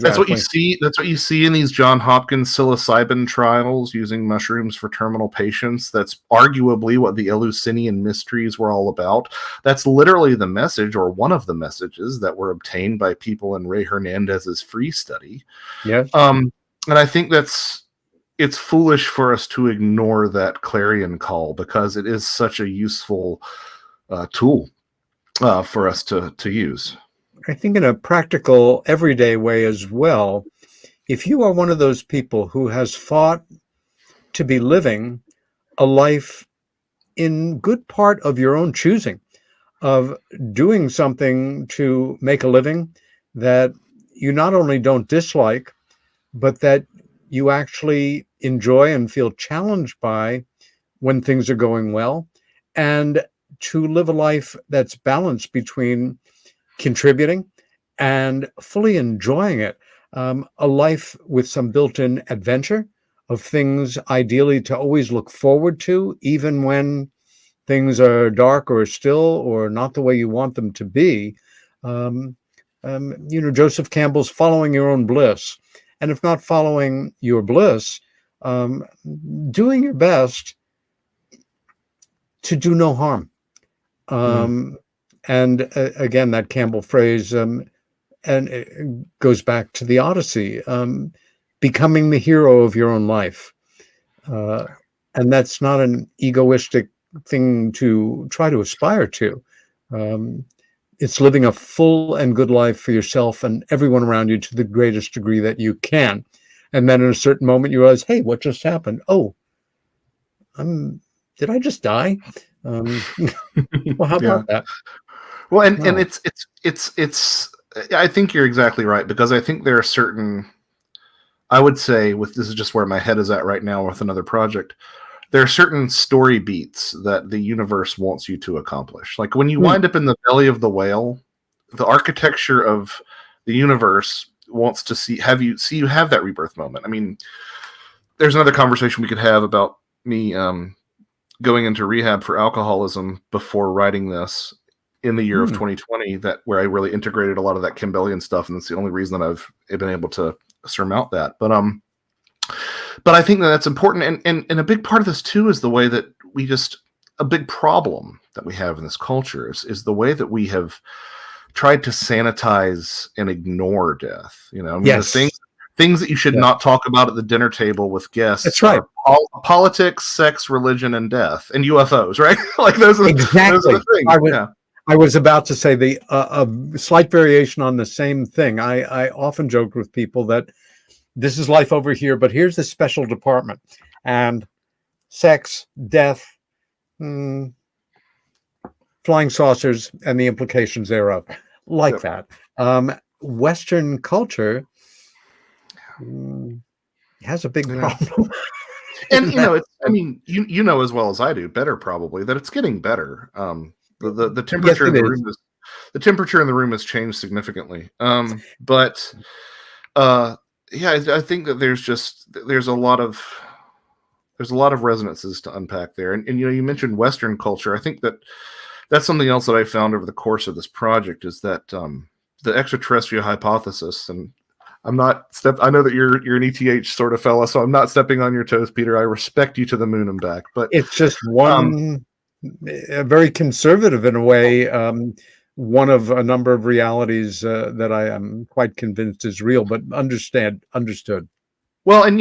Speaker 6: that's what you see. That's what you see in these John Hopkins psilocybin trials using mushrooms for terminal patients. That's arguably what the Eleusinian mysteries were all about. That's literally the message, or one of the messages, that were obtained by people in Ray Hernandez's free study.
Speaker 2: Yes.
Speaker 6: And I think it's foolish for us to ignore that clarion call, because it is such a useful tool for us to use.
Speaker 2: I think in a practical, everyday way as well, if you are one of those people who has fought to be living a life in good part of your own choosing, of doing something to make a living that you not only don't dislike, but that you actually enjoy and feel challenged by when things are going well, and to live a life that's balanced between contributing and fully enjoying it. A life with some built-in adventure of things ideally to always look forward to, even when things are dark or still or not the way you want them to be. Joseph Campbell's following your own bliss. And if not following your bliss, doing your best to do no harm. And again, that Campbell phrase, and it goes back to the Odyssey, becoming the hero of your own life. And that's not an egoistic thing to try to aspire to. It's living a full and good life for yourself and everyone around you to the greatest degree that you can. And then in a certain moment, you realize, hey, what just happened? Oh, did I just die? Well, how about that?
Speaker 6: Well, and it's I think you're exactly right, because I think there are certain, I would say, this is just where my head is at right now with another project, there are certain story beats that the universe wants you to accomplish. Like when you wind up in the belly of the whale, the architecture of the universe wants to have you have that rebirth moment. I mean, there's another conversation we could have about me going into rehab for alcoholism before writing this in the year of 2020, where I really integrated a lot of that Campbellian stuff, and that's the only reason that I've been able to surmount that. But I think that's important, and a big part of this too is the way that a big problem that we have in this culture is the way that we have tried to sanitize and ignore death. The things that you should not talk about at the dinner table with guests.
Speaker 2: That's right.
Speaker 6: Politics, sex, religion, and death, and UFOs, right? Like those are the things.
Speaker 2: I was about to say a slight variation on the same thing. I often joke with people that this is life over here, but here's the special department, and sex, death, flying saucers, and the implications thereof, that. Western culture has a big problem.
Speaker 6: And you know as well as I do, better probably, that it's getting better. The temperature in the room the temperature in the room has changed significantly. I think that there's a lot of resonances to unpack there. And you mentioned Western culture. I think that's something else that I found over the course of this project is that the extraterrestrial hypothesis, and I know that you're an ETH sort of fella, so I'm not stepping on your toes, Peter. I respect you to the moon and back, but
Speaker 2: it's just one very conservative in a way. One of a number of realities that I am quite convinced is real, but understood.
Speaker 6: Well, and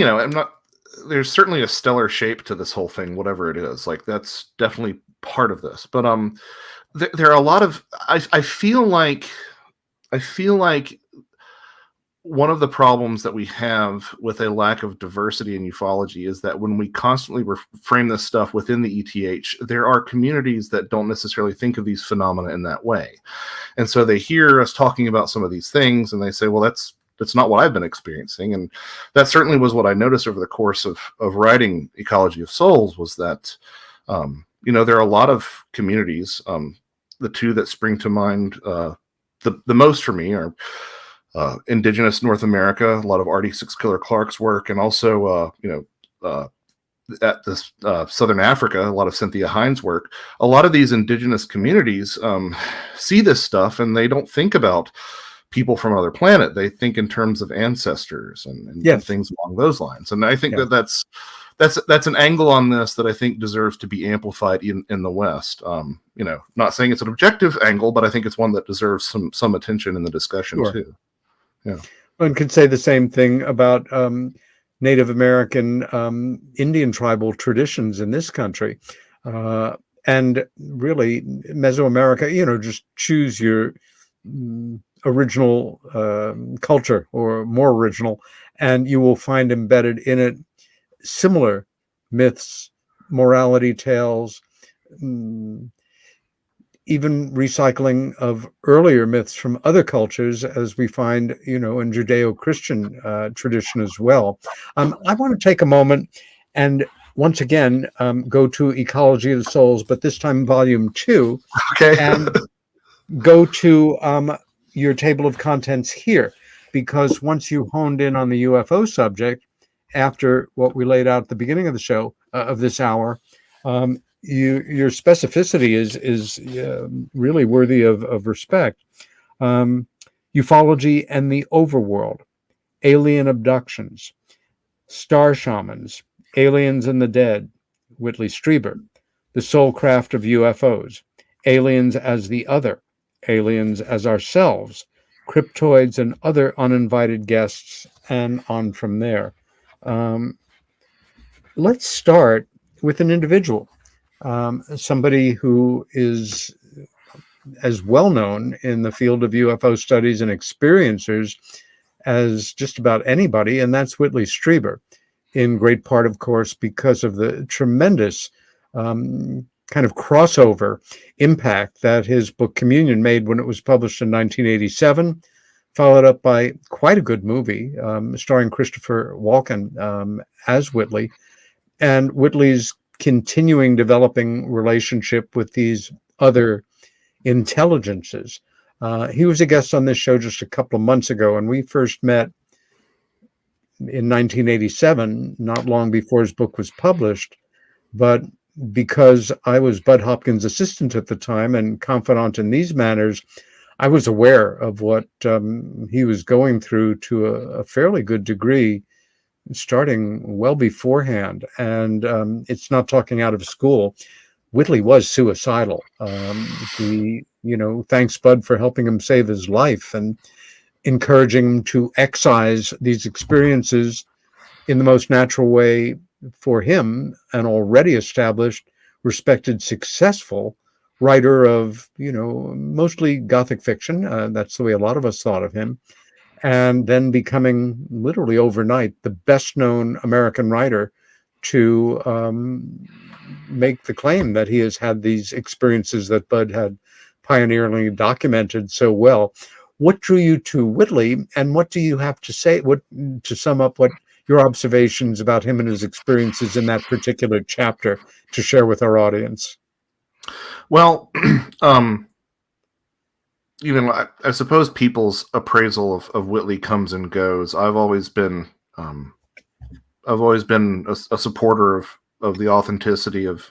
Speaker 6: there's certainly a stellar shape to this whole thing, whatever it is. Like that's definitely part of this. But there are a lot of I feel like one of the problems that we have with a lack of diversity in ufology is that when we constantly frame this stuff within the ETH, there are communities that don't necessarily think of these phenomena in that way. And so they hear us talking about some of these things and they say, well, that's not what I've been experiencing. And that certainly was what I noticed over the course of writing Ecology of Souls, was that, there are a lot of communities. The two that spring to mind the most for me are Indigenous North America, a lot of RD6 Killer Clark's work, and also, at this Southern Africa, a lot of Cynthia Hines' work. A lot of these indigenous communities see this stuff and they don't think about people from another planet. They think in terms of ancestors and things along those lines. And I think that's an angle on this that I think deserves to be amplified in the West. Not saying it's an objective angle, but I think it's one that deserves some attention in the discussion too. Yeah,
Speaker 2: one could say the same thing about Native American Indian tribal traditions in this country, and really Mesoamerica. Just choose your original culture or more original, and you will find embedded in it similar myths, morality tales, even recycling of earlier myths from other cultures, as we find, in Judeo-Christian tradition as well. I want to take a moment and once again go to Ecology of Souls, but this time volume 2,
Speaker 6: Okay.
Speaker 2: and go to your table of contents here, because once you honed in on the UFO subject, after what we laid out at the beginning of the show, of this hour, your specificity is really worthy of respect. Ufology and the overworld, alien abductions, star shamans, aliens and the dead, Whitley Strieber, the soul craft of UFOs, aliens as the other, aliens as ourselves, cryptoids and other uninvited guests, and on from there. Let's start with an individual, somebody who is as well known in the field of UFO studies and experiencers as just about anybody, and that's Whitley Strieber, in great part, of course, because of the tremendous kind of crossover impact that his book Communion made when it was published in 1987, followed up by quite a good movie starring Christopher Walken as Whitley, and Whitley's continuing developing relationship with these other intelligences. He was a guest on this show just a couple of months ago, and we first met in 1987, not long before his book was published. But because I was Bud Hopkins' assistant at the time and confidant in these matters, I was aware of what he was going through to a fairly good degree, starting well beforehand. And it's not talking out of school. Whitley was suicidal. He, thanks Bud for helping him save his life and encouraging him to excise these experiences in the most natural way for him, an already established, respected, successful writer of, mostly Gothic fiction. That's the way a lot of us thought of him. And then becoming literally overnight the best known American writer to make the claim that he has had these experiences that Bud had pioneeringly documented so well. What drew you to Whitley, and what do you have to say, to sum up what your observations about him and his experiences in that particular chapter to share with our audience?
Speaker 6: Well, I suppose people's appraisal of Whitley comes and goes. I've always been a supporter of the authenticity of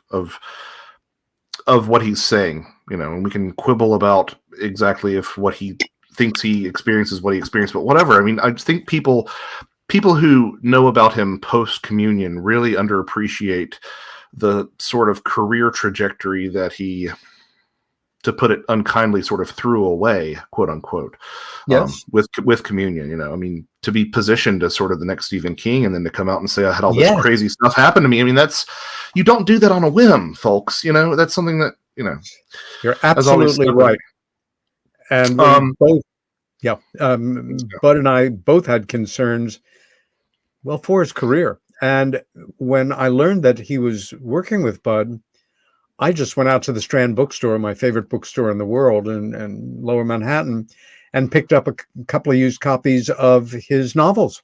Speaker 6: what he's saying. And we can quibble about exactly if what he thinks he experiences what he experienced, but whatever. I mean, I just think people who know about him post Communion really underappreciate the sort of career trajectory that he, to put it unkindly, sort of threw away, quote unquote.
Speaker 2: Yes.
Speaker 6: With Communion, I mean, to be positioned as sort of the next Stephen King and then to come out and say, I had all this crazy stuff happen to me. I mean, you don't do that on a whim, folks. That's something that,
Speaker 2: you're absolutely right. And both, Bud and I both had concerns, for his career. And when I learned that he was working with Bud, I just went out to the Strand bookstore, my favorite bookstore in the world, in Lower Manhattan, and picked up a couple of used copies of his novels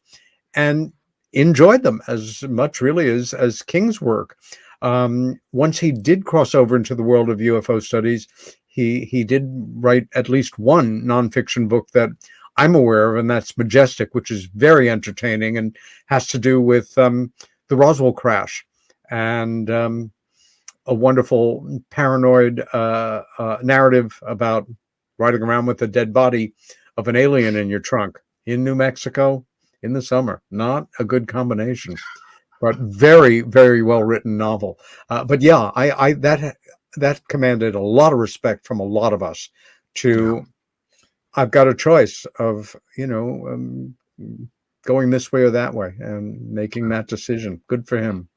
Speaker 2: and enjoyed them as much really as King's work. Once he did cross over into the world of UFO studies, he did write at least one nonfiction book that I'm aware of, and that's Majestic, which is very entertaining and has to do with the Roswell crash and a wonderful paranoid narrative about riding around with a dead body of an alien in your trunk in New Mexico in the summer. Not a good combination, but very, very well written novel. But yeah, I that commanded a lot of respect from a lot of us. I've got a choice of going this way or that way and making that decision. Good for him.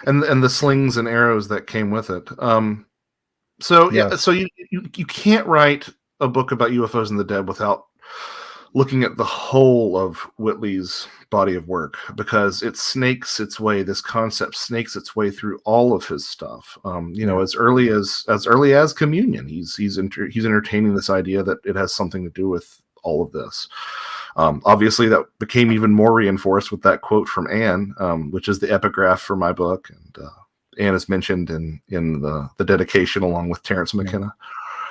Speaker 6: And the slings and arrows that came with it. So you can't write a book about UFOs and the dead without looking at the whole of Whitley's body of work, because it snakes its way. This concept snakes its way through all of his stuff. As early as Communion, he's entertaining this idea that it has something to do with all of this. Obviously, that became even more reinforced with that quote from Anne, which is the epigraph for my book, and Anne is mentioned in the dedication along with Terence McKenna.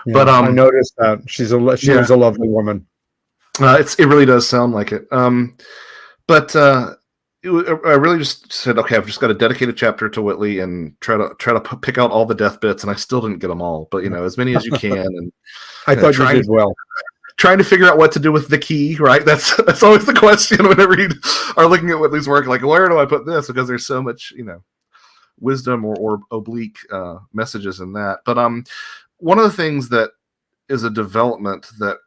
Speaker 2: Yeah,
Speaker 6: but
Speaker 2: I noticed that she was a lovely woman.
Speaker 6: It really does sound like it. I really just said, okay, I've just got to dedicate a chapter to Whitley and try to pick out all the death bits, and I still didn't get them all, but as many as you can. And
Speaker 2: I thought you did well.
Speaker 6: Trying to figure out what to do with the key, right? That's always the question whenever you are looking at Whitley's work. Like, where do I put this? Because there's so much, wisdom or oblique messages in that. But one of the things that is a development that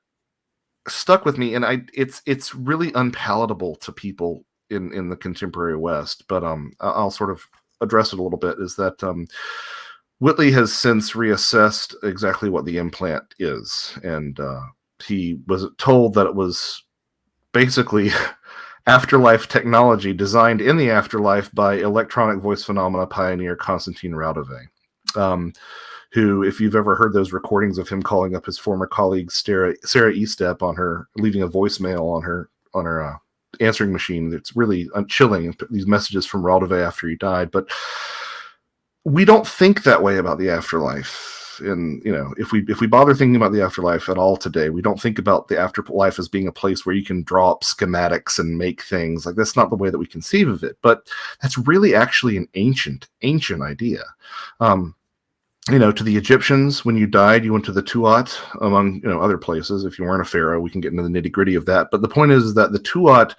Speaker 6: stuck with me, and it's really unpalatable to people in the contemporary West, but I'll sort of address it a little bit, is that Whitley has since reassessed exactly what the implant is, and he was told that it was basically afterlife technology designed in the afterlife by electronic voice phenomena pioneer Konstantin Raudove, who, if you've ever heard those recordings of him calling up his former colleague Sarah Estep on her, leaving a voicemail on her answering machine, it's really chilling. These messages from Raudove after he died, but we don't think that way about the afterlife. And if we bother thinking about the afterlife at all today, we don't think about the afterlife as being a place where you can draw up schematics and make things. Like, that's not the way that we conceive of it. But that's really actually an ancient idea. To the Egyptians, when you died, you went to the Tuat, among other places. If you weren't a pharaoh, we can get into the nitty gritty of that. But the point is that the Tuat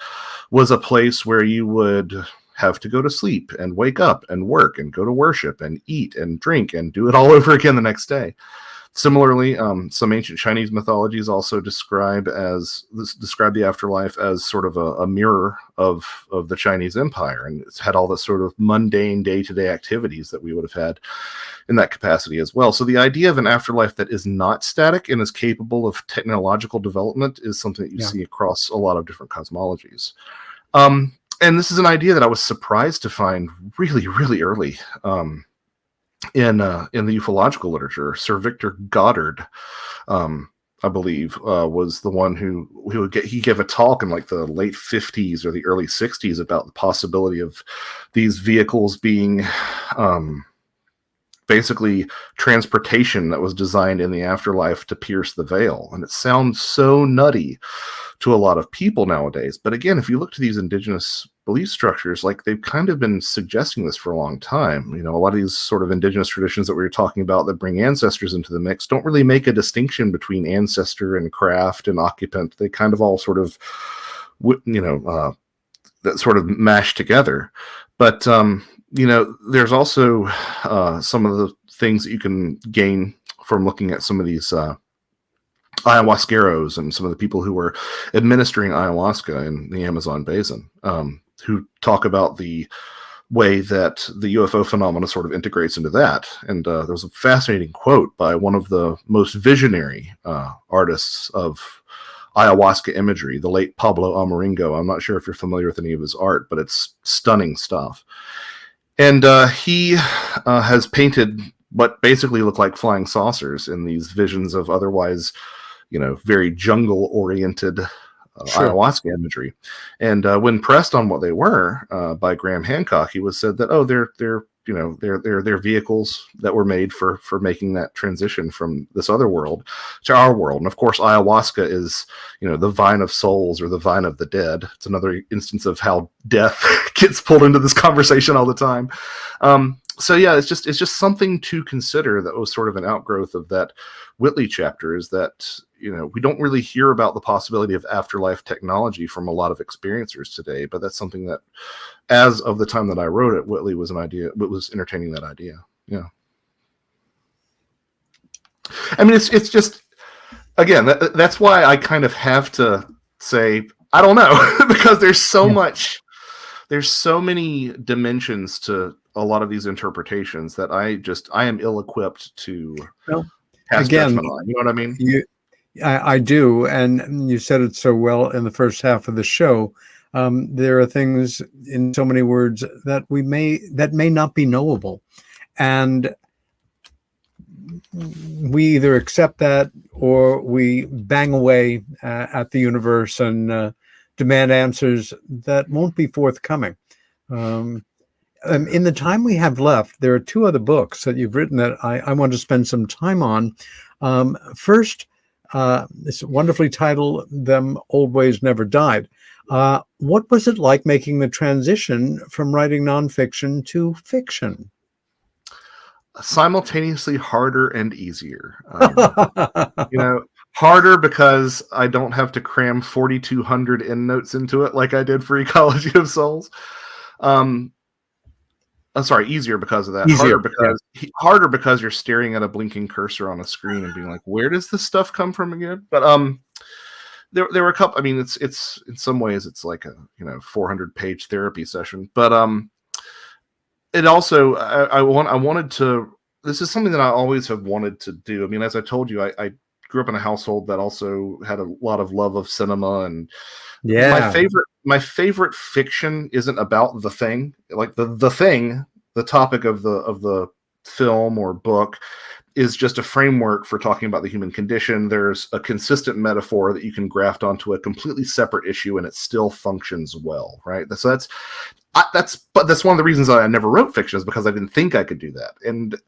Speaker 6: was a place where you would have to go to sleep and wake up and work and go to worship and eat and drink and do it all over again the next day. Similarly, some ancient Chinese mythologies also describe the afterlife as sort of a mirror of the Chinese Empire, and it's had all the sort of mundane day-to-day activities that we would have had in that capacity as well. So the idea of an afterlife that is not static and is capable of technological development is something that you see across a lot of different cosmologies. And this is an idea that I was surprised to find really, really early in the ufological literature. Sir Victor Goddard, I believe, was the one he gave a talk in like the late 50s or the early 60s about the possibility of these vehicles being basically transportation that was designed in the afterlife to pierce the veil. And it sounds so nutty to a lot of people nowadays. But again, if you look to these indigenous belief structures, like, they've kind of been suggesting this for a long time. A lot of these sort of indigenous traditions that we were talking about that bring ancestors into the mix don't really make a distinction between ancestor and craft and occupant. They kind of all sort of, that sort of mash together. But, there's also some of the things that you can gain from looking at some of these ayahuasqueros and some of the people who were administering ayahuasca in the Amazon basin, who talk about the way that the UFO phenomena sort of integrates into that. And there was a fascinating quote by one of the most visionary artists of ayahuasca imagery, the late Pablo Amaringo. I'm not sure if you're familiar with any of his art, but it's stunning stuff. And he has painted what basically look like flying saucers in these visions of otherwise, very jungle-oriented ayahuasca imagery. And when pressed on what they were by Graham Hancock, he was said that, they're vehicles that were made for making that transition from this other world to our world. And of course, ayahuasca is, the vine of souls or the vine of the dead. It's another instance of how death gets pulled into this conversation all the time. So yeah, it's just something to consider that was sort of an outgrowth of that Whitley chapter, is that, we don't really hear about the possibility of afterlife technology from a lot of experiencers today, but that's something that, as of the time that I wrote it, Whitley was entertaining that idea. Yeah. I mean, it's just, again, that's why I kind of have to say, I don't know, because there's so many dimensions to a lot of these interpretations that I am ill-equipped to pass judgment on. You know what I mean?
Speaker 2: I do, and you said it so well in the first half of the show. There are things in so many words that may not be knowable, and we either accept that or we bang away at the universe and demand answers that won't be forthcoming. In the time we have left, there are two other books that you've written that I want to spend some time on. First, it's wonderfully titled "Them Old Ways Never Died." What was it like making the transition from writing nonfiction to fiction?
Speaker 6: Simultaneously harder and easier. Harder because I don't have to cram 4,200 endnotes into it like I did for Ecology of Souls. I'm sorry, easier because of that. Harder because you're staring at a blinking cursor on a screen and being like, where does this stuff come from again? But there were a couple. I mean, it's in some ways it's like a 400-page therapy session. But it also I wanted to. This is something that I always have wanted to do. I mean, as I told you, I grew up in a household that also had a lot of love of cinema, and my favorite fiction isn't about the thing. Like the thing, the topic of the film or book is just a framework for talking about the human condition. There's a consistent metaphor that you can graft onto a completely separate issue and it still functions well, right? So that's one of the reasons I never wrote fiction, is because I didn't think I could do that. And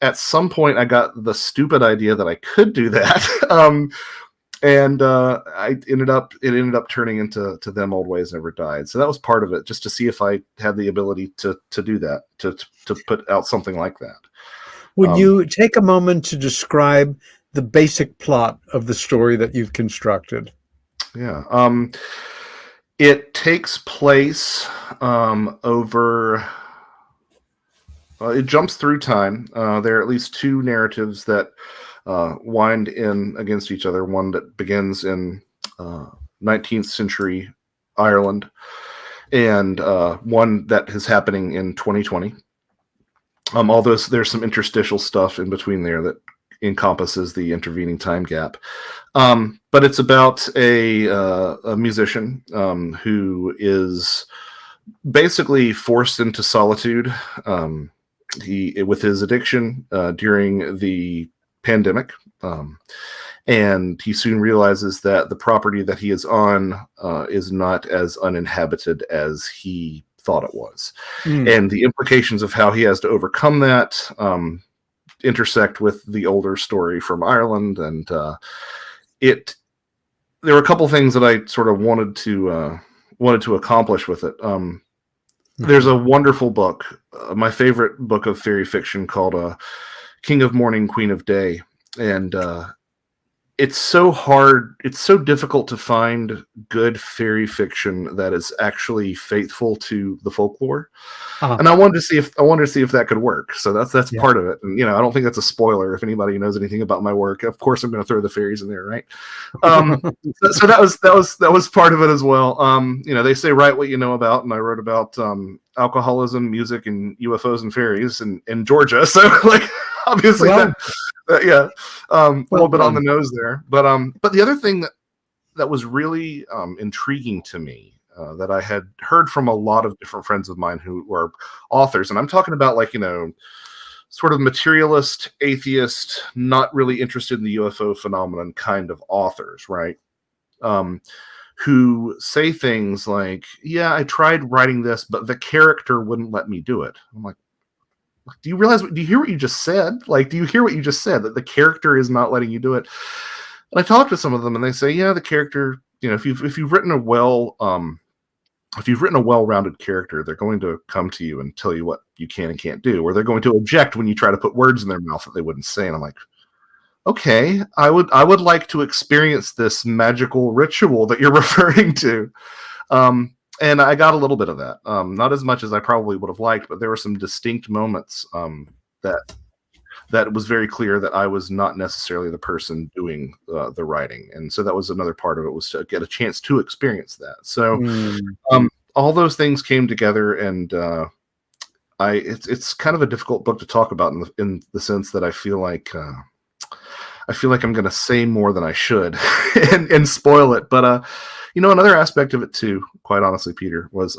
Speaker 6: at some point I got the stupid idea that I could do that. It ended up turning into Them Old Ways Never Died. So that was part of it, just to see if I had the ability to do that, to put out something like that.
Speaker 2: Would you take a moment to describe the basic plot of the story that you've constructed?
Speaker 6: Yeah. It takes place over... it jumps through time. There are at least two narratives that wind in against each other. One that begins in 19th century Ireland, and one that is happening in 2020. Although there's some interstitial stuff in between there that encompasses the intervening time gap. But it's about a musician who is basically forced into solitude. With his addiction during the pandemic, and he soon realizes that the property that he is on is not as uninhabited as he thought it was. And the implications of how he has to overcome that intersect with the older story from Ireland. And there were a couple things that I sort of wanted to accomplish with it. There's a wonderful book, my favorite book of fairy fiction, called King of Morning, Queen of Day. And it's so hard, it's so difficult to find good fairy fiction that is actually faithful to the folklore. And I wanted to see if that could work. So that's part of it. And I don't think that's a spoiler if anybody knows anything about my work. Of course, I'm going to throw the fairies in there, right? So that was part of it as well. They say write what you know about, and I wrote about alcoholism, music, and UFOs and fairies in Georgia. So obviously a little bit on the nose there. But the other thing that was really intriguing to me, that I had heard from a lot of different friends of mine who were authors, and I'm talking about sort of materialist, atheist, not really interested in the UFO phenomenon kind of authors, right? Who say things like, yeah, I tried writing this, but the character wouldn't let me do it. I'm like, do you hear what you just said? Do you hear what you just said? That the character is not letting you do it? And I talked to some of them and they say, yeah, the character, if you've written a well-rounded character, they're going to come to you and tell you what you can and can't do, or they're going to object when you try to put words in their mouth that they wouldn't say. And I'm like, okay, I would like to experience this magical ritual that you're referring to. And I got a little bit of that, not as much as I probably would have liked, but there were some distinct moments that it was very clear that I was not necessarily the person doing the writing. And so that was another part of it, was to get a chance to experience that. So all those things came together, and it's kind of a difficult book to talk about in the sense that I feel like I feel like I'm going to say more than I should and spoil it. But another aspect of it too, quite honestly, Peter, was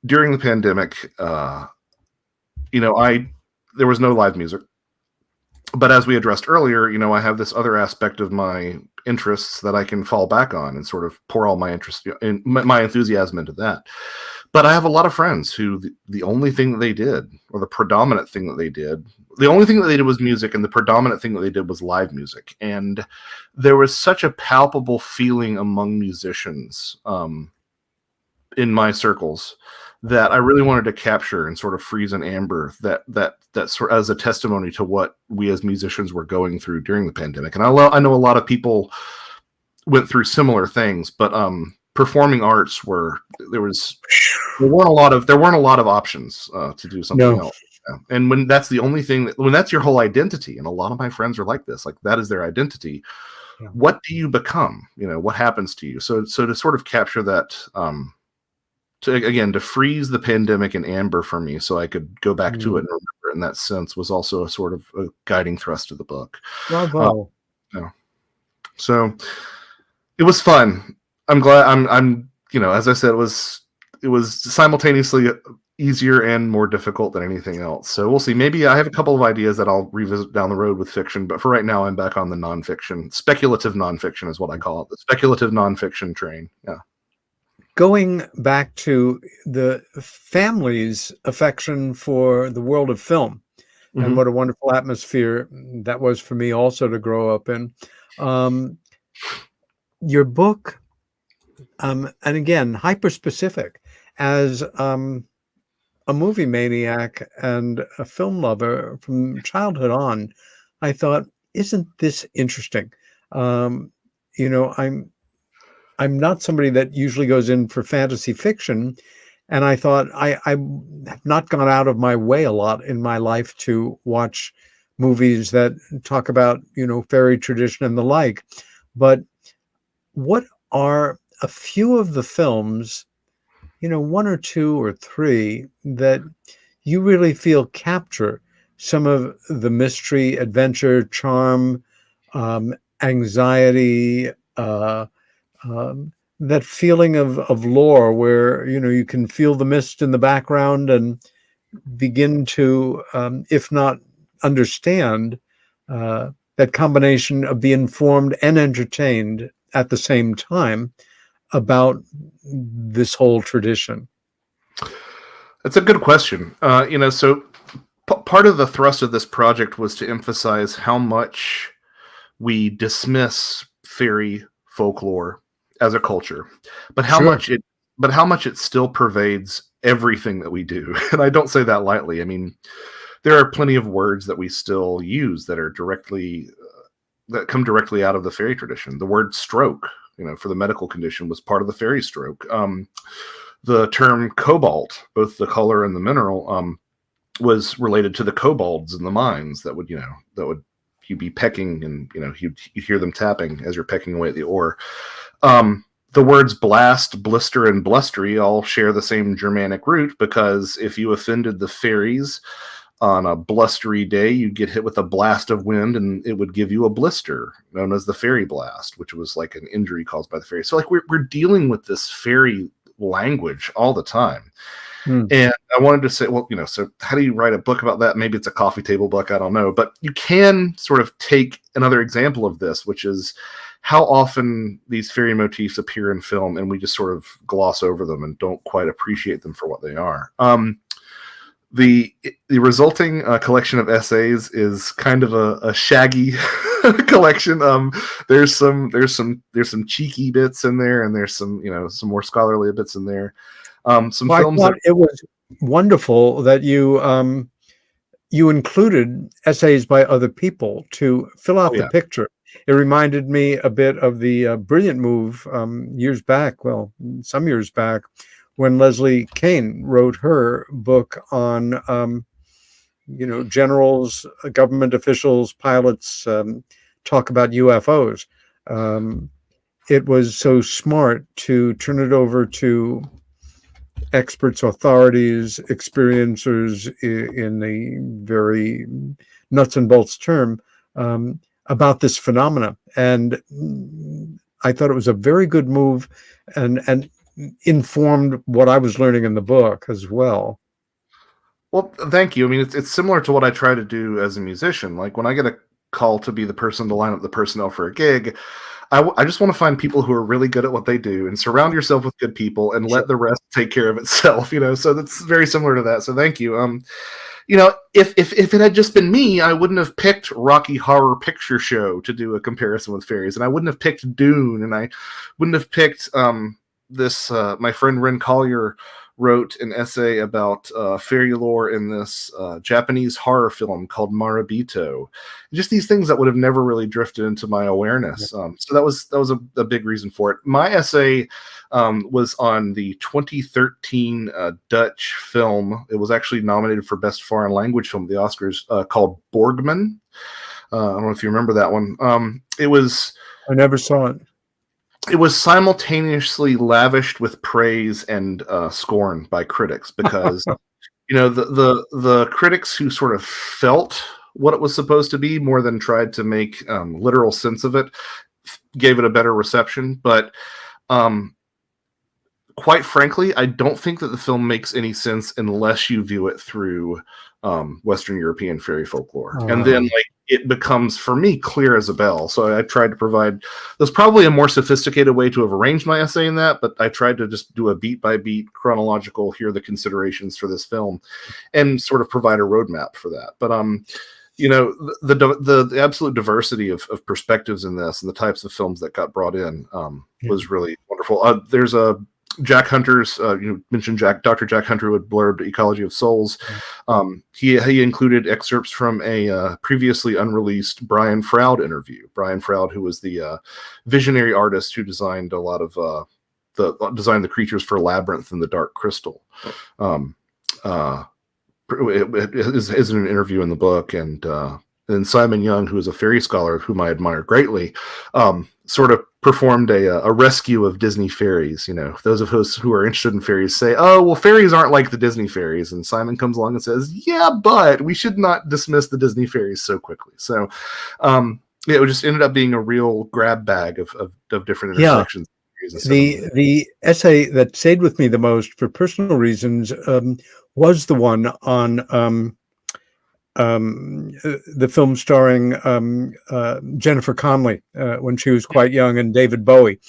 Speaker 6: during the pandemic. There was no live music. But as we addressed earlier, I have this other aspect of my interests that I can fall back on and sort of pour all my interest and my enthusiasm into that. But I have a lot of friends who the only thing that they did, or the predominant thing that they did, the only thing that they did was music, and the predominant thing that they did was live music. And there was such a palpable feeling among musicians in my circles that I really wanted to capture and sort of freeze in amber that sort of as a testimony to what we as musicians were going through during the pandemic. And I know a lot of people went through similar things, but performing arts there weren't a lot of options to do something else. And when that's the only thing when that's your whole identity, and a lot of my friends are like this, like that is their identity. Yeah. What do you become? What happens to you? So to sort of capture that, to freeze the pandemic in amber for me so I could go back to it and remember it in that sense was also a sort of a guiding thrust of the book.
Speaker 2: Bravo.
Speaker 6: So it was fun. I'm glad I'm as I said, it was simultaneously easier and more difficult than anything else. So we'll see. Maybe I have a couple of ideas that I'll revisit down the road with fiction, but for right now I'm back on the nonfiction. Speculative nonfiction is what I call it. The speculative nonfiction train. Yeah.
Speaker 2: Going back to the family's affection for the world of film, and what a wonderful atmosphere that was for me also to grow up in. Your book, and again, hyper-specific, as a movie maniac and a film lover from childhood on, I thought, isn't this interesting? I'm not somebody that usually goes in for fantasy fiction. And I thought I have not gone out of my way a lot in my life to watch movies that talk about, fairy tradition and the like. But what are a few of the films, one or two or three that you really feel capture some of the mystery, adventure, charm, anxiety, that feeling of lore where, you can feel the mist in the background and begin to, if not understand, that combination of be informed and entertained at the same time about this whole tradition?
Speaker 6: That's a good question. So part of the thrust of this project was to emphasize how much we dismiss fairy folklore as a culture, but how much it still pervades everything that we do. And I don't say that lightly. I mean, there are plenty of words that we still use that are that come directly out of the fairy tradition. The word stroke, for the medical condition, was part of the fairy stroke. The term cobalt, both the color and the mineral, was related to the kobolds in the mines that would you'd be pecking, and you'd hear them tapping as you're pecking away at the ore. The words blast, blister, and blustery all share the same Germanic root, because if you offended the fairies on a blustery day, you'd get hit with a blast of wind, and it would give you a blister, known as the fairy blast, which was like an injury caused by the fairies. So we're dealing with this fairy language all the time. And I wanted to say, so how do you write a book about that? Maybe it's a coffee table book, I don't know. But you can sort of take another example of this, which is how often these fairy motifs appear in film, and we just sort of gloss over them and don't quite appreciate them for what they are. The resulting collection of essays is kind of a shaggy collection. There's some cheeky bits in there, and there's some more scholarly bits in there. Films.
Speaker 2: It was wonderful that you included essays by other people to fill out the picture. It reminded me a bit of the brilliant move some years back, when Leslie Kane wrote her book on generals, government officials, pilots talk about UFOs. It was so smart to turn it over to experts, authorities, experiencers in a very nuts and bolts term. about this phenomena. And I thought it was a very good move, and informed what I was learning in the book as well.
Speaker 6: Well, thank you. I mean, it's similar to what I try to do as a musician. Like when I get a call to be the person to line up the personnel for a gig, I just want to find people who are really good at what they do and surround yourself with good people and let the rest take care of itself, you know? So that's very similar to that. So thank you. You know, if it had just been me, I wouldn't have picked Rocky Horror Picture Show to do a comparison with Faeries, and I wouldn't have picked Dune, and I wouldn't have picked this. My friend Ren Collier wrote an essay about fairy lore in this Japanese horror film called Marabito. Just these things that would have never really drifted into my awareness. So that was a big reason for it. My essay was on the 2013 Dutch film. It was actually nominated for Best Foreign Language Film at the Oscars, called Borgman. I don't know if you remember that one.
Speaker 2: I never saw it.
Speaker 6: It was simultaneously lavished with praise and scorn by critics, because you know the critics who sort of felt what it was supposed to be more than tried to make literal sense of it gave it a better reception. But quite frankly, I don't think that the film makes any sense unless you view it through Western European fairy folklore. And then like it becomes, for me, clear as a bell. So I tried to provide, there's probably a more sophisticated way to have arranged my essay in that, but I tried to just do a beat by beat chronological, here are the considerations for this film, and sort of provide a roadmap for that. But you know, the absolute diversity of perspectives in this and the types of films that got brought in was really wonderful. There's a Jack Hunter's, you mentioned Dr. Jack Hunter would blurbed Ecology of Souls. He included excerpts from a previously unreleased Brian Froud interview. Brian Froud, who was the visionary artist who designed a lot of designed the creatures for Labyrinth and the Dark Crystal. It is an interview in the book, and Simon Young, who is a fairy scholar whom I admire greatly, sort of performed a rescue of Disney fairies. You know, those of us who are interested in fairies say, "Oh, well, fairies aren't like the Disney fairies," and Simon comes along and says, "Yeah, but we should not dismiss the Disney fairies so quickly." So, it just ended up being a real grab bag of different intersections.
Speaker 2: The essay that stayed with me the most, for personal reasons, was the one on the film starring Jennifer Connelly when she was quite young, and David Bowie.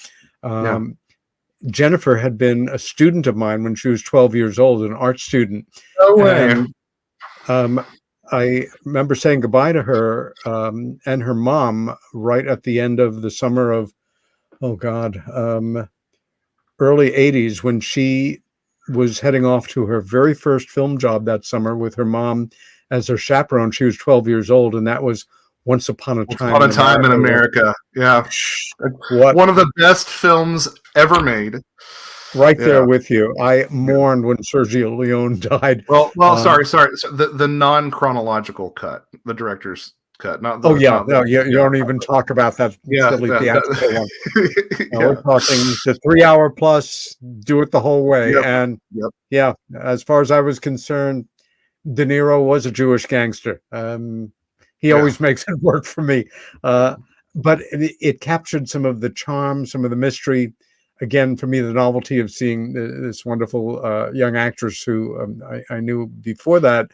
Speaker 2: Jennifer had been a student of mine when she was 12 years old, an art student.
Speaker 6: No way.
Speaker 2: And, I remember saying goodbye to her and her mom right at the end of the summer of, early 80s, when she was heading off to her very first film job that summer with her mom as her chaperone. She was 12 years old, and that was Once Upon a Time
Speaker 6: in America. Yeah.
Speaker 2: What?
Speaker 6: One of the best films ever made.
Speaker 2: Right there with you. I mourned when Sergio Leone died.
Speaker 6: Well, sorry. So the non-chronological cut, the director's cut. Not the,
Speaker 2: you don't even talk about that silly theatrical one. We're talking the 3 hour plus, do it the whole way. And as far as I was concerned, De Niro was a Jewish gangster. He always makes it work for me. But it captured some of the charm, some of the mystery. Again, for me, the novelty of seeing this wonderful young actress who I knew before that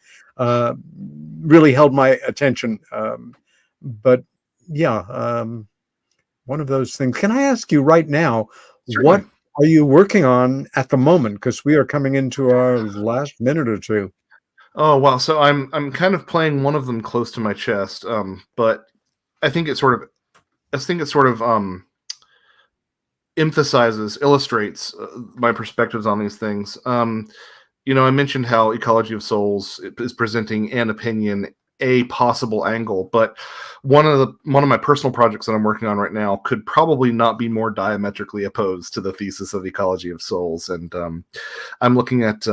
Speaker 2: really held my attention. But one of those things. Can I ask you right now, what are you working on at the moment? Because we are coming into our last minute or two.
Speaker 6: Oh, wow. So I'm kind of playing one of them close to my chest, but I think it sort of illustrates my perspectives on these things. You know, I mentioned how Ecology of Souls is presenting an opinion, a possible angle, but one of my personal projects that I'm working on right now could probably not be more diametrically opposed to the thesis of Ecology of Souls, and I'm looking at.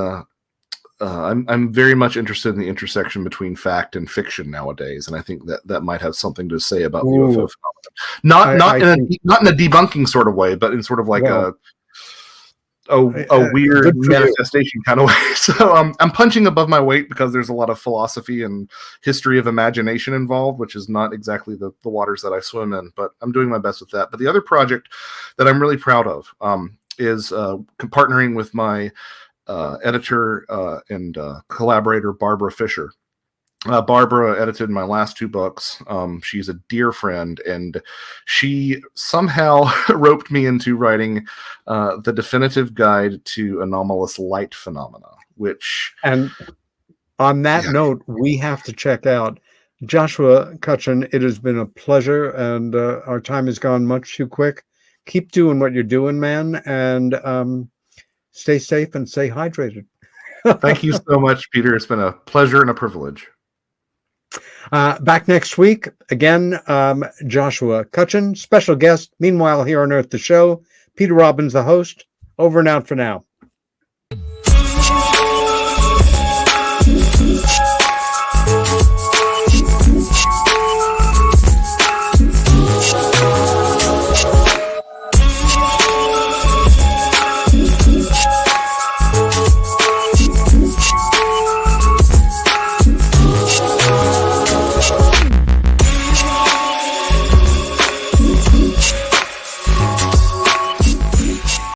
Speaker 6: I'm very much interested in the intersection between fact and fiction nowadays, and I think that might have something to say about the UFO phenomenon. Not in a debunking sort of way, but in sort of like a weird
Speaker 2: good for you.
Speaker 6: manifestation kind of way. So I'm punching above my weight because there's a lot of philosophy and history of imagination involved, which is not exactly the waters that I swim in, but I'm doing my best with that. But the other project that I'm really proud of is partnering with my editor and collaborator, Barbara Fisher. Barbara edited my last 2 books. She's a dear friend, and she somehow roped me into writing the definitive guide to anomalous light phenomena, which...
Speaker 2: And on that note, we have to check out Joshua Cutchin. It has been a pleasure, and our time has gone much too quick. Keep doing what you're doing, man, and stay safe and stay hydrated.
Speaker 6: Thank you so much, Peter. It's been a pleasure and a privilege.
Speaker 2: Back next week, again, Joshua Cutchin, special guest. Meanwhile, here on Earth, the show, Peter Robbins, the host. Over and out for now.